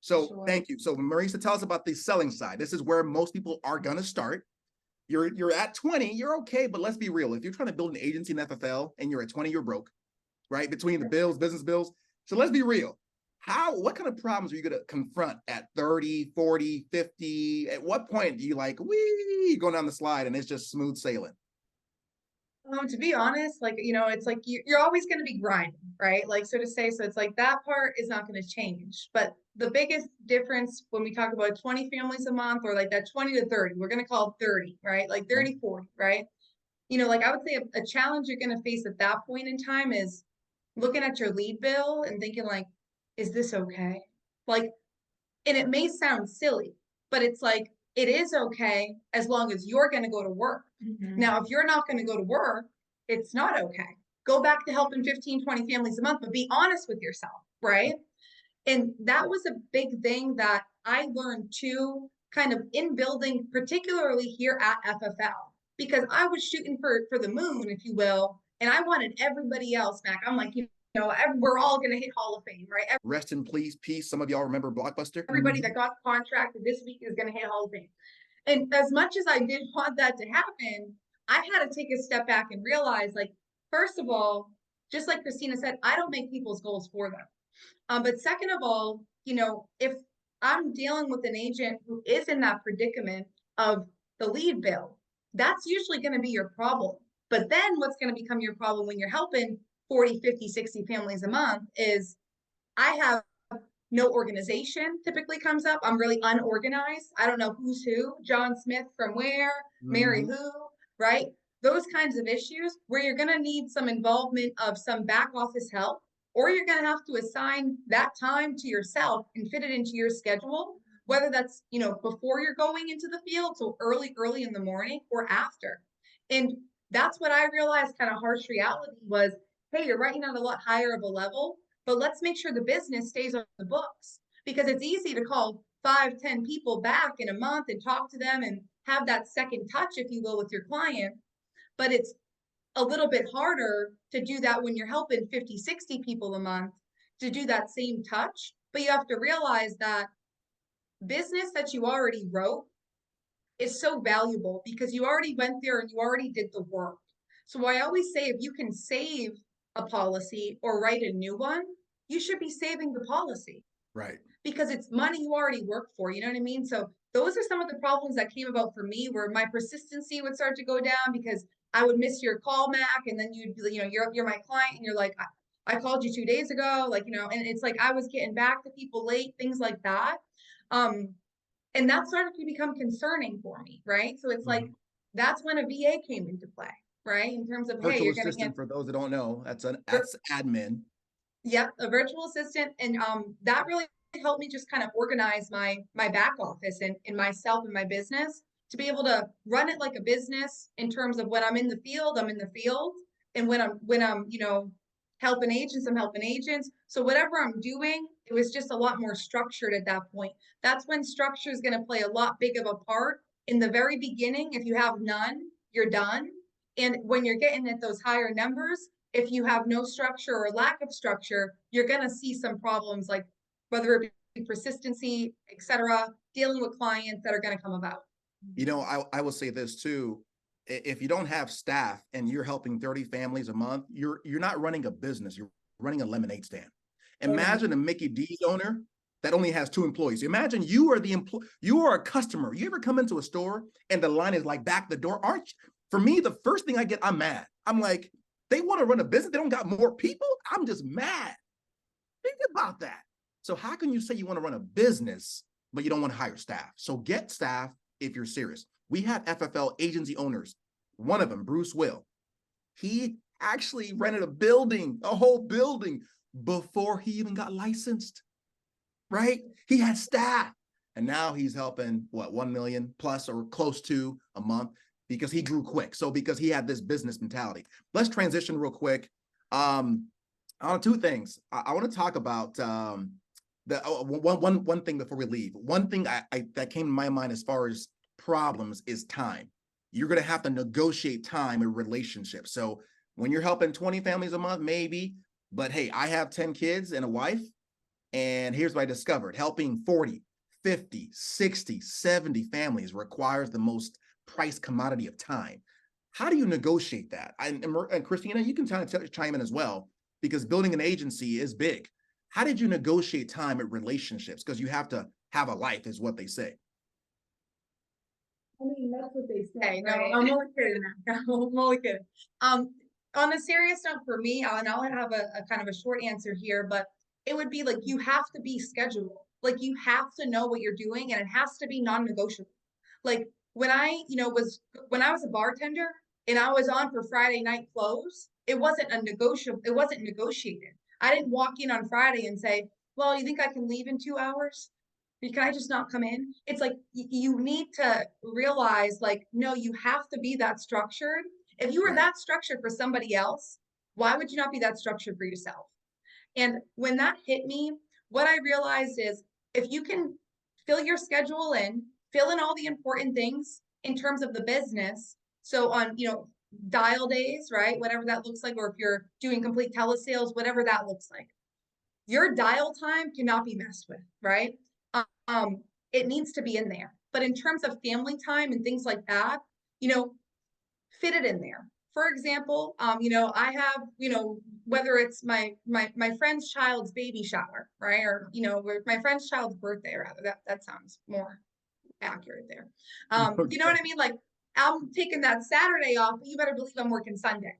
So Sure. thank you. So Marysa, tell us about the selling side. This is where most people are going to start. You're at 20, you're okay, but let's be real. If you're trying to build an agency in FFL and you're at 20, you're broke, right? Between the bills, business bills. So let's be real. What kind of problems are you going to confront at 30, 40, 50? At what point do you like, wee, going down the slide and it's just smooth sailing? To be honest, like, you know, it's like you're always going to be grinding, right? Like, so to say, so it's like that part is not going to change. But the biggest difference when we talk about 20 families a month or like that 20 to 30, we're going to call it 30, right? Like 30, 40, right? You know, like I would say a challenge you're going to face at that point in time is looking at your lead bill and thinking like, is this okay? Like, and it may sound silly, but it's like, it is okay as long as you're going to go to work. Now, if you're not going to go to work, it's not okay. Go back to helping 15, 20 families a month, but be honest with yourself, right? And that was a big thing that I learned too, kind of in building, particularly here at FFL, because I was shooting for the moon, if you will, and I wanted everybody else back. I'm like, you know, we're all going to hit Hall of Fame, right? Rest in peace. Some of y'all remember Blockbuster? Everybody that got contracted this week is going to hit Hall of Fame. And as much as I did want that to happen, I had to take a step back and realize, like, first of all, just like Christina said, I don't make people's goals for them. But second of all, you know, if I'm dealing with an agent who is in that predicament of the lead bill, that's usually going to be your problem. But then what's going to become your problem when you're helping 40, 50, 60 families a month is I have no organization typically comes up. I'm really unorganized. I don't know who's who, John Smith from where, Mary Mhm. who, right? Those kinds of issues where you're going to need some involvement of some back office help, or you're going to have to assign that time to yourself and fit it into your schedule, whether that's, you know, before you're going into the field, so early in the morning or after. And that's what I realized kind of harsh reality was, hey, you're writing at a lot higher of a level, but let's make sure the business stays on the books, because it's easy to call 5, 10 people back in a month and talk to them and have that second touch, if you will, with your client. But it's a little bit harder to do that when you're helping 50, 60 people a month to do that same touch. But you have to realize that business that you already wrote is so valuable because you already went there and you already did the work. So I always say, if you can save a policy or write a new one, you should be saving the policy Right. because it's money you already worked for. You know what I mean? So those are some of the problems that came about for me, where my persistency would start to go down because I would miss your call, Mac, and then you'd be, you know, you're my client, and you're like, I called you 2 days ago, like, you know, and it's like I was getting back to people late, things like that. And that started to become concerning for me, right? So it's like Mhm. that's when a VA came into play, right? In terms of, hey, Virtual you're going to assistant, for those that don't know, hand, that's admin. yep, a virtual assistant. And that really helped me just kind of organize my back office and myself and my business to be able to run it like a business. In terms of when I'm in the field, I'm in the field, and when I'm you know, helping agents, I'm helping agents. So whatever I'm doing, it was just a lot more structured at that point. That's when structure is going to play a lot big of a part. In the very beginning, if you have none, you're done. And when you're getting at those higher numbers, if you have no structure or lack of structure, you're going to see some problems, like whether it be persistency, etc., dealing with clients that are going to come about. You know, I will say this too. If you don't have staff and you're helping 30 families a month, you're not running a business, you're running a lemonade stand. Totally. Imagine a Mickey D's owner that only has 2 employees. Imagine you are you are a customer. You ever come into a store and the line is like back the door? Aren't you? For me, the first thing I get, I'm mad. I'm like, they want to run a business, they don't got more people. I'm just mad. Think about that. So how can you say you want to run a business, but you don't want to hire staff? So get staff if you're serious. We have FFL agency owners. One of them, Bruce Will, he actually rented a whole building before he even got licensed, right? He had staff. And now he's helping, what, 1 million plus or close to a month, because he grew quick. So because he had this business mentality. Let's transition real quick. On 2 things. I want to talk about one thing before we leave. One thing that came to my mind as far as problems is time. You're going to have to negotiate time in relationships. So when you're helping 20 families a month, maybe, but hey, I have 10 kids and a wife, and here's what I discovered: helping 40, 50, 60, 70 families requires the most priced commodity of time. How do you negotiate that? And Christina, you can chime in as well, because building an agency is big. How did you negotiate time at relationships? Because you have to have a life, is what they say. I mean, that's what they say. No, right? I'm only kidding. I'm only kidding. On a serious note for me, and I'll have a kind of a short answer here, but it would be like, you have to be scheduled. Like, you have to know what you're doing, and it has to be non-negotiable. Like when I, you know, when I was a bartender and I was on for Friday night close, it wasn't a negotiable, it wasn't negotiated. I didn't walk in on Friday and say, well, you think I can leave in 2 hours? Can I just not come in? It's like, you need to realize, like, no, you have to be that structured. If you were Right. that structured for somebody else, why would you not be that structured for yourself? And when that hit me, what I realized is, if you can fill your schedule in, fill in all the important things in terms of the business. So on, you know, dial days, right? Whatever that looks like, or if you're doing complete telesales, whatever that looks like, your dial time cannot be messed with, right? Um, it needs to be in there. But in terms of family time and things like that, you know, fit it in there. for example, I have, whether it's my friend's child's baby shower, right? Or, or my friend's child's birthday, rather, that sounds more accurate there. You know what I mean? Like, I'm taking that Saturday off, but you better believe I'm working Sunday,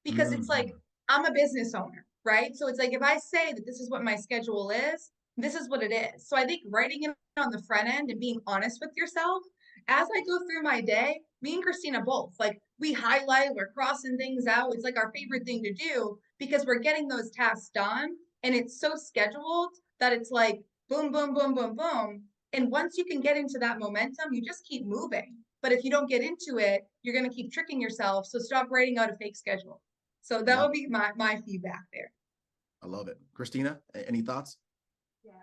because it's like, I'm a business owner, right? So it's like, if I say that this is what my schedule is, this is what it is. So I think writing it on the front end and being honest with yourself as I go through my day, me and Christina both, like, we highlight, we're crossing things out. It's like our favorite thing to do, because we're getting those tasks done, and it's so scheduled that it's like boom, boom, boom, boom, boom. And once you can get into that momentum, you just keep moving. But if you don't get into it, you're going to keep tricking yourself. So stop writing out a fake schedule. So that would be my feedback there. I love it. Christina, any thoughts? Yeah.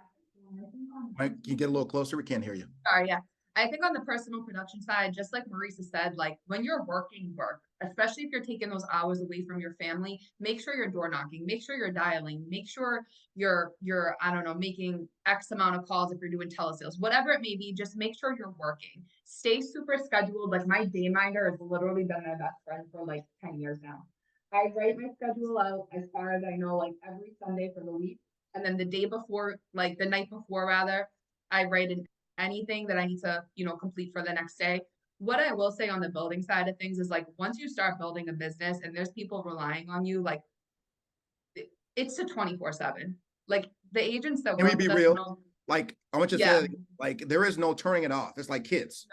Mike, can you get a little closer? We can't hear you. Sorry, yeah. I think on the personal production side, just like Marysa said, like when you're working, especially if you're taking those hours away from your family, make sure you're door knocking, make sure you're dialing, make sure you're, I don't know, making X amount of calls if you're doing telesales, whatever it may be, just make sure you're working. Stay super scheduled. Like my day minder has literally been my best friend for like 10 years now. I write my schedule out as far as I know, like every Sunday for the week. And then the day before, like the night before rather, I write in anything that I need to, complete for the next day. What I will say on the building side of things is like, once you start building a business and there's people relying on you, like it's a 24/7. Like the agents that Can we work be with us real? know, Like, I want you to yeah, say, like, there is no turning it off. It's like kids.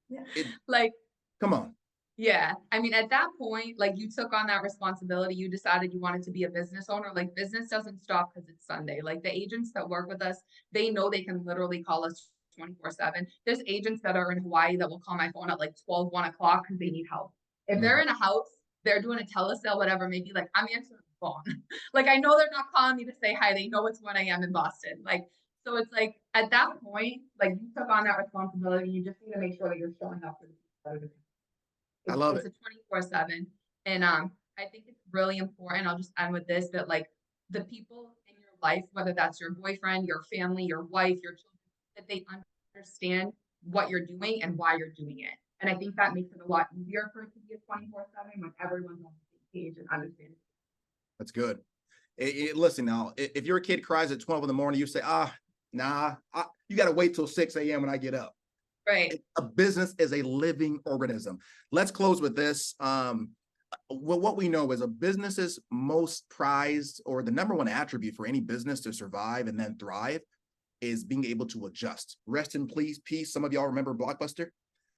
no, like, Come on. yeah. I mean, at that point, like you took on that responsibility, you decided you wanted to be a business owner. Like business doesn't stop because it's Sunday. Like the agents that work with us, they know they can literally call us 24/7. There's agents that are in Hawaii that will call my phone at like 12, 1 o'clock because they need help. If they're in a house, they're doing a telesale, whatever, maybe like I'm answering the phone. Like I know they're not calling me to say hi. They know it's 1 a.m. in Boston. Like, so it's like at that point, like you took on that responsibility. You just need to make sure that you're showing up for the people. I love It's it. a 24/7. And I think it's really important. I'll just end with this, that like the people in your life, whether that's your boyfriend, your family, your wife, your children, that they understand what you're doing and why you're doing it. And I think that makes it a lot easier for it to be a 24/7 when everyone's on the same page and understands. That's good. Listen now, if your kid cries at 12 in the morning, you say, nah, you got to wait till 6 a.m. when I get up. Right. A business is a living organism. Let's close with this. What we know is a business's most prized, or the number one attribute for any business to survive and then thrive, is being able to adjust. Rest in peace. Some of y'all remember Blockbuster?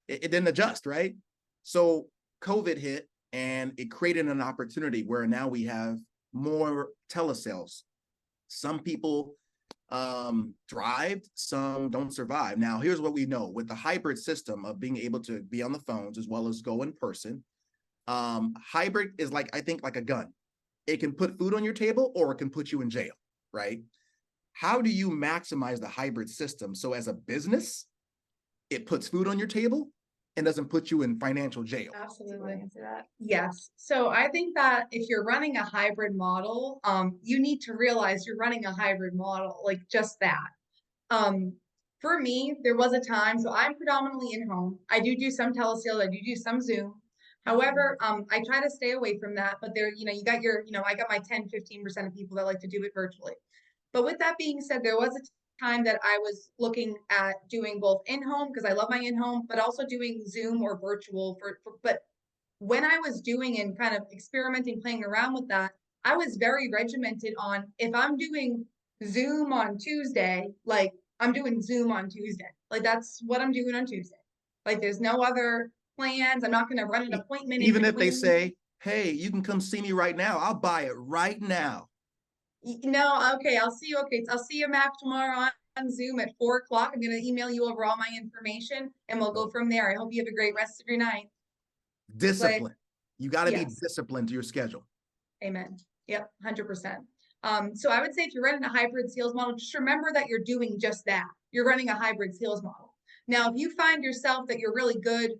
It didn't adjust, right? So COVID hit and it created an opportunity where now we have more telesales. Some people thrived, some don't survive. Now, here's what we know with the hybrid system of being able to be on the phones as well as go in person. Hybrid is like, I think, like a gun. It can put food on your table or it can put you in jail, right? How do you maximize the hybrid system? So as a business, it puts food on your table and doesn't put you in financial jail. Absolutely. Answer that. Yes. So I think that if you're running a hybrid model, you need to realize you're running a hybrid model, like just that. For me, there was a time, so I'm predominantly in home. I do some telesales, I do some Zoom. However, I try to stay away from that, but there, you got I got my 10-15% of people that like to do it virtually. But with that being said, there was a time that I was looking at doing both in-home, because I love my in-home, but also doing Zoom or virtual but when I was doing and kind of experimenting, playing around with that, I was very regimented on, if I'm doing Zoom on Tuesday, like I'm doing Zoom on Tuesday. Like that's what I'm doing on Tuesday. Like there's no other plans. I'm not going to run an appointment. Even if they say, hey, you can come see me right now, I'll buy it right now. No, okay, I'll see you. Okay, I'll see you, Mac, tomorrow on Zoom at 4 o'clock. I'm going to email you over all my information and we'll go from there. I hope you have a great rest of your night. Discipline. You got to be Yes. disciplined to your schedule. Amen. Yep, 100%. So I would say if you're running a hybrid sales model, just remember that you're doing just that. You're running a hybrid sales model. Now, if you find yourself that you're really good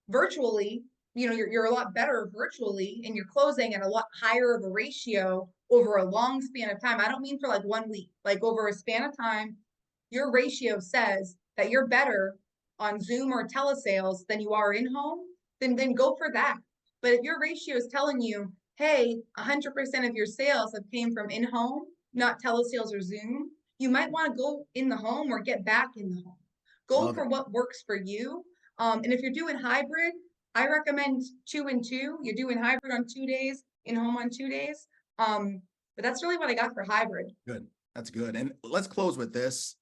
virtually, you're a lot better virtually and you're closing at a lot higher of a ratio over a long span of time. I don't mean for like 1 week, like over a span of time, your ratio says that you're better on Zoom or telesales than you are in home, then go for that. But if your ratio is telling you, hey, 100% of your sales have came from in-home, not telesales or Zoom, you might want to go in the home or get back in the home. Go Love for it. what works for you. And if you're doing hybrid, I recommend 2 and 2. You're doing hybrid on 2 days, in-home on 2 days. But that's really what I got for hybrid. Good. That's good. And let's close with this.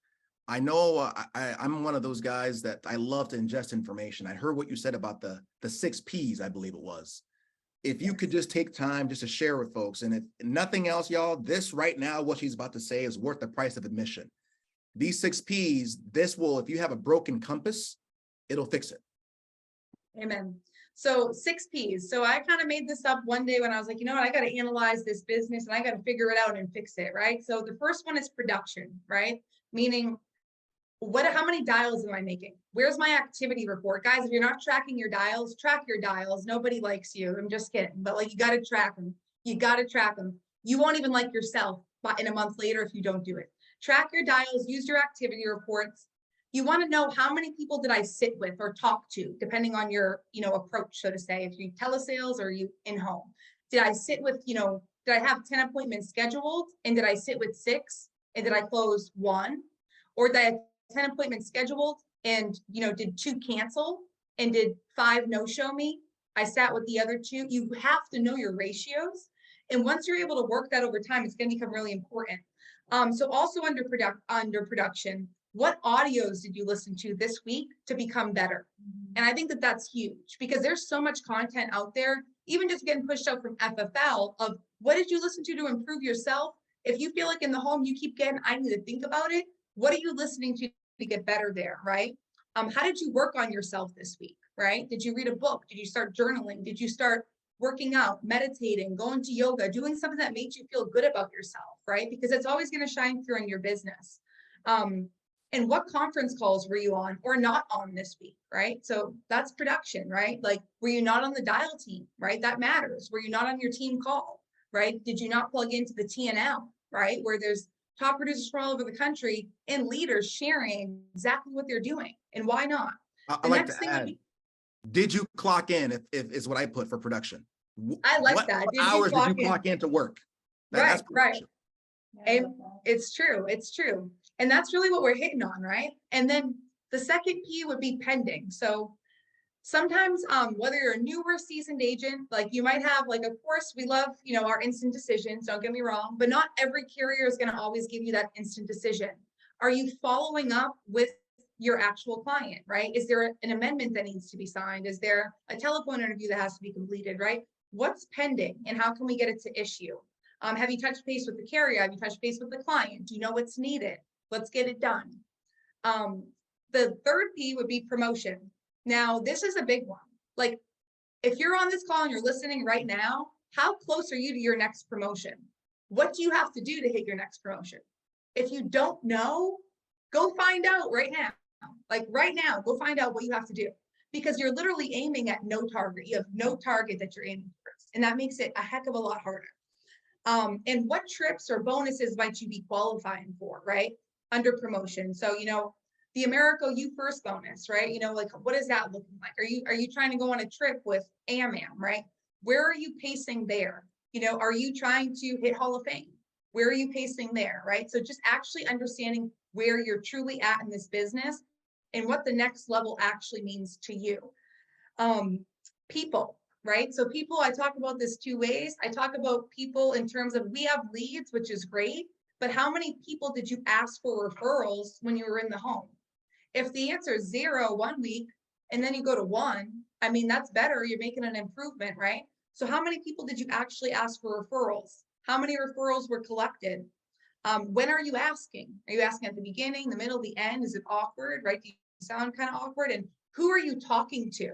I know I'm one of those guys that I love to ingest information. I heard what you said about the 6 P's, I believe it was. If you could just take time just to share with folks, and if nothing else, y'all, this right now, what she's about to say is worth the price of admission. These 6 P's, this will, if you have a broken compass, it'll fix it. Amen. So 6 P's. So I kind of made this up one day when I was like, you know what, I got to analyze this business and I got to figure it out and fix it, right? So the first one is production, right? Meaning, how many dials am I making? Where's my activity report? Guys, if you're not tracking your dials, track your dials. Nobody likes you. I'm just kidding. But like, you got to track them. You got to track them. You won't even like yourself in a month later if you don't do it. Track your dials, use your activity reports. You want to know how many people did I sit with or talk to, depending on your, approach, so to say, if you telesales or you in-home. Did I sit with, did I have 10 appointments scheduled and did I sit with 6 and did I close 1? Or did I have 10 appointments scheduled and, did 2 cancel and did 5 no-show me? I sat with the other 2. You have to know your ratios. And once you're able to work that over time, it's going to become really important. So also under production, what audios did you listen to this week to become better? And I think that that's huge because there's so much content out there, even just getting pushed out from FFL of what did you listen to improve yourself? If you feel like in the home, you keep getting, I need to think about it. What are you listening to get better there, right? How did you work on yourself this week, right? Did you read a book? Did you start journaling? Did you start working out, meditating, going to yoga, doing something that made you feel good about yourself, right? Because it's always going to shine through in your business. And what conference calls were you on or not on this week, right? So that's production, right? Like, were you not on the dial team, right? That matters. Were you not on your team call, right? Did you not plug into the TNL, right? Where there's top producers from all over the country and leaders sharing exactly what they're doing and why not? I like to add, did you clock in if is what I put for production? I like that. What hours did you clock in to work? Right. And it's true. It's true. And that's really what we're hitting on, right? And then the second P would be pending. So sometimes whether you're a newer seasoned agent, like you might have, like, of course we love, our instant decisions, don't get me wrong, but not every carrier is going to always give you that instant decision. Are you following up with your actual client, right? Is there an amendment that needs to be signed? Is there a telephone interview that has to be completed, right? What's pending and how can we get it to issue? Have you touched base with the carrier? Have you touched base with the client? Do you know what's needed? Let's get it done. The third P would be promotion. Now, this is a big one. Like, if you're on this call and you're listening right now, how close are you to your next promotion? What do you have to do to hit your next promotion? If you don't know, go find out right now. Like right now, go find out what you have to do because you're literally aiming at no target. You have no target that you're aiming for, and that makes it a heck of a lot harder. And what trips or bonuses might you be qualifying for, right? Under promotion. So, the America You First bonus, right? Like, what is that looking like? Are you trying to go on a trip with AMAM, right? Where are you pacing there? Are you trying to hit Hall of Fame? Where are you pacing there, right? So just actually understanding where you're truly at in this business and what the next level actually means to you. People, right? So people, I talk about this 2 ways. I talk about people in terms of we have leads, which is great, but how many people did you ask for referrals when you were in the home? If the answer is 0 1 week, and then you go to 1, I mean, that's better. You're making an improvement, right? So how many people did you actually ask for referrals? How many referrals were collected? When are you asking? Are you asking at the beginning, the middle, the end? Is it awkward, right? Do you sound kind of awkward? And who are you talking to?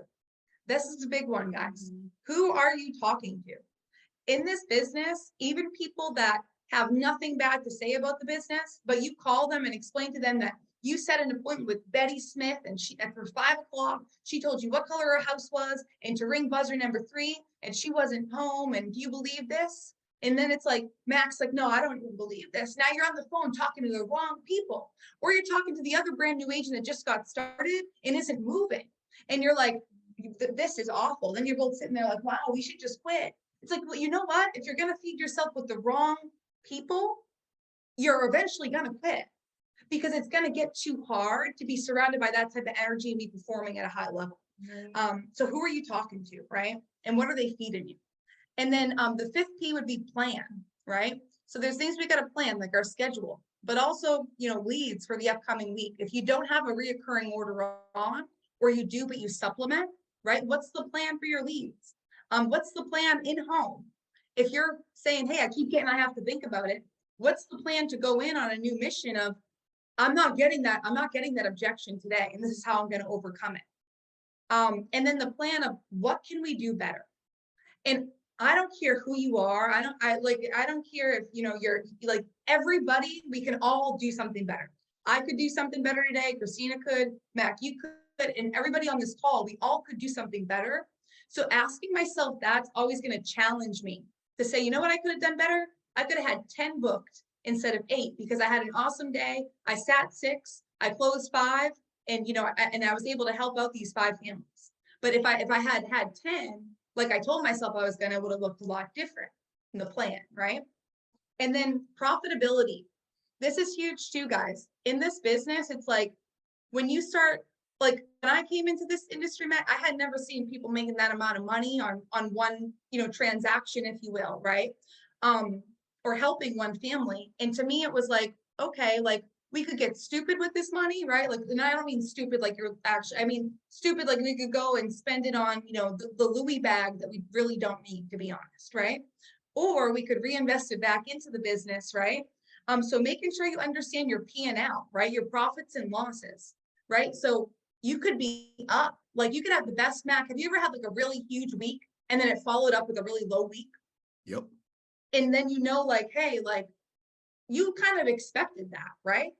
This is a big one, guys. Who are you talking to? In this business, even people that have nothing bad to say about the business, but you call them and explain to them that you set an appointment with Betty Smith and for 5 o'clock, she told you what color her house was and to ring buzzer number 3 and she wasn't home. And do you believe this? And then it's like, Max, like, no, I don't even believe this. Now you're on the phone talking to the wrong people, or you're talking to the other brand new agent that just got started and isn't moving. And you're like, this is awful. Then you're both sitting there like, wow, we should just quit. It's like, well, you know what? If you're going to feed yourself with the wrong people, you're eventually going to quit, because it's going to get too hard to be surrounded by that type of energy and be performing at a high level. So who are you talking to, right? And what are they feeding you? And then the 5th P would be plan, right? So there's things we got to plan, like our schedule, but also, you know, leads for the upcoming week. If you don't have a reoccurring order on, or you do, but you supplement, right? What's the plan for your leads? What's the plan in home? If you're saying, hey, I keep getting, I have to think about it. What's the plan to go in on a new mission of, I'm not getting that objection today, and this is how I'm going to overcome it. And then the plan of what can we do better? And I don't care who you are. I don't care if, you know, you're like everybody, we can all do something better. I could do something better today. Christina could, Mac, you could, and everybody on this call, we all could do something better. So asking myself, that's always going to challenge me to say, you know what I could have done better? I could have had 10 booked instead of 8, because I had an awesome day. I sat 6, I closed 5, and, you know, I was able to help out these 5 families. But if I had 10, like I told myself I was going to, it would have looked a lot different in the plan, right? And then profitability. This is huge too, guys. In this business, it's like when you start, like when I came into this industry, Matt, I had never seen people making that amount of money on one, you know, transaction, if you will, right? Or helping one family. And to me, it was like, okay, like we could get stupid with this money, right? Like, and I don't mean stupid like you're actually, I mean stupid like we could go and spend it on, you know, the Louis bag that we really don't need, to be honest, right? Or we could reinvest it back into the business, right? So making sure you understand your P&L, right? Your profits and losses, right? So you could be up, like you could have the best Mac. Have you ever had like a really huge week and then it followed up with a really low week? Yep. And then, you know, like, hey, like you kind of expected that, right?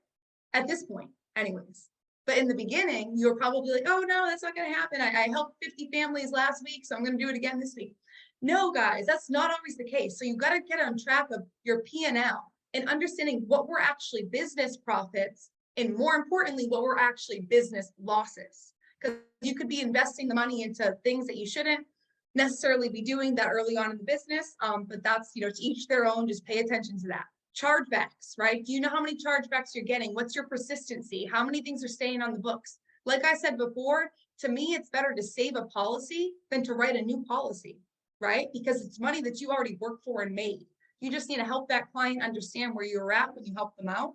At this point, anyways. But in the beginning, you were probably like, oh no, that's not going to happen. I helped 50 families last week, so I'm going to do it again this week. No, guys, that's not always the case. So you got to get on track of your P&L and understanding what were actually business profits, and more importantly, what were actually business losses. Because you could be investing the money into things that you shouldn't necessarily be doing that early on in the business. But that's, you know, to each their own. Just pay attention to that. Chargebacks, right? Do you know how many chargebacks you're getting? What's your persistency? How many things are staying on the books? Like I said before, to me, it's better to save a policy than to write a new policy, right? Because it's money that you already worked for and made. You just need to help that client understand where you're at when you help them out.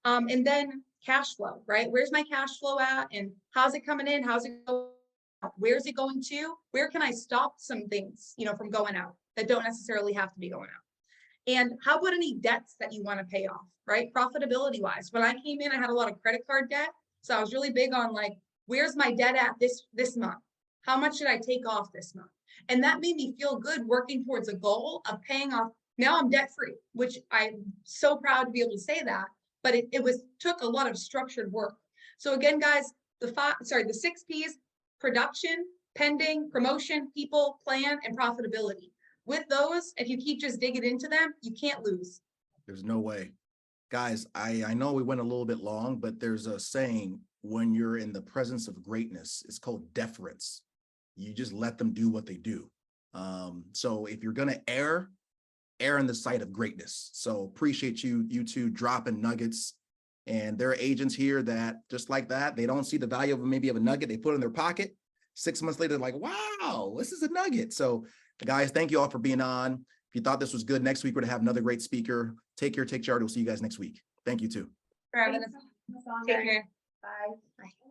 And then cash flow, right? Where's my cash flow at? And how's it coming in? How's it going out? Where's it going to? Where can I stop some things, you know, from going out that don't necessarily have to be going out? And how about any debts that you want to pay off, right? Profitability wise. When I came in, I had a lot of credit card debt. So I was really big on like, where's my debt at this month? How much should I take off this month? And that made me feel good working towards a goal of paying off. Now I'm debt free, which I'm so proud to be able to say that, but it took a lot of structured work. So again, guys, the 6 P's: production, pending, promotion, people, plan, and profitability. With those, if you keep just digging into them, you can't lose. There's no way. Guys, I know we went a little bit long, but there's a saying, when you're in the presence of greatness, it's called deference. You just let them do what they do. So if you're going to err in the sight of greatness. So appreciate you two dropping nuggets. And there are agents here that just like that, they don't see the value of maybe of a nugget. They put it in their pocket. 6 months later, they're like, wow, this is a nugget. So guys, thank you all for being on. If you thought this was good, next week we're going to have another great speaker. Take care, take charge. We'll see you guys next week. Thank you too. Take care. Bye. Bye.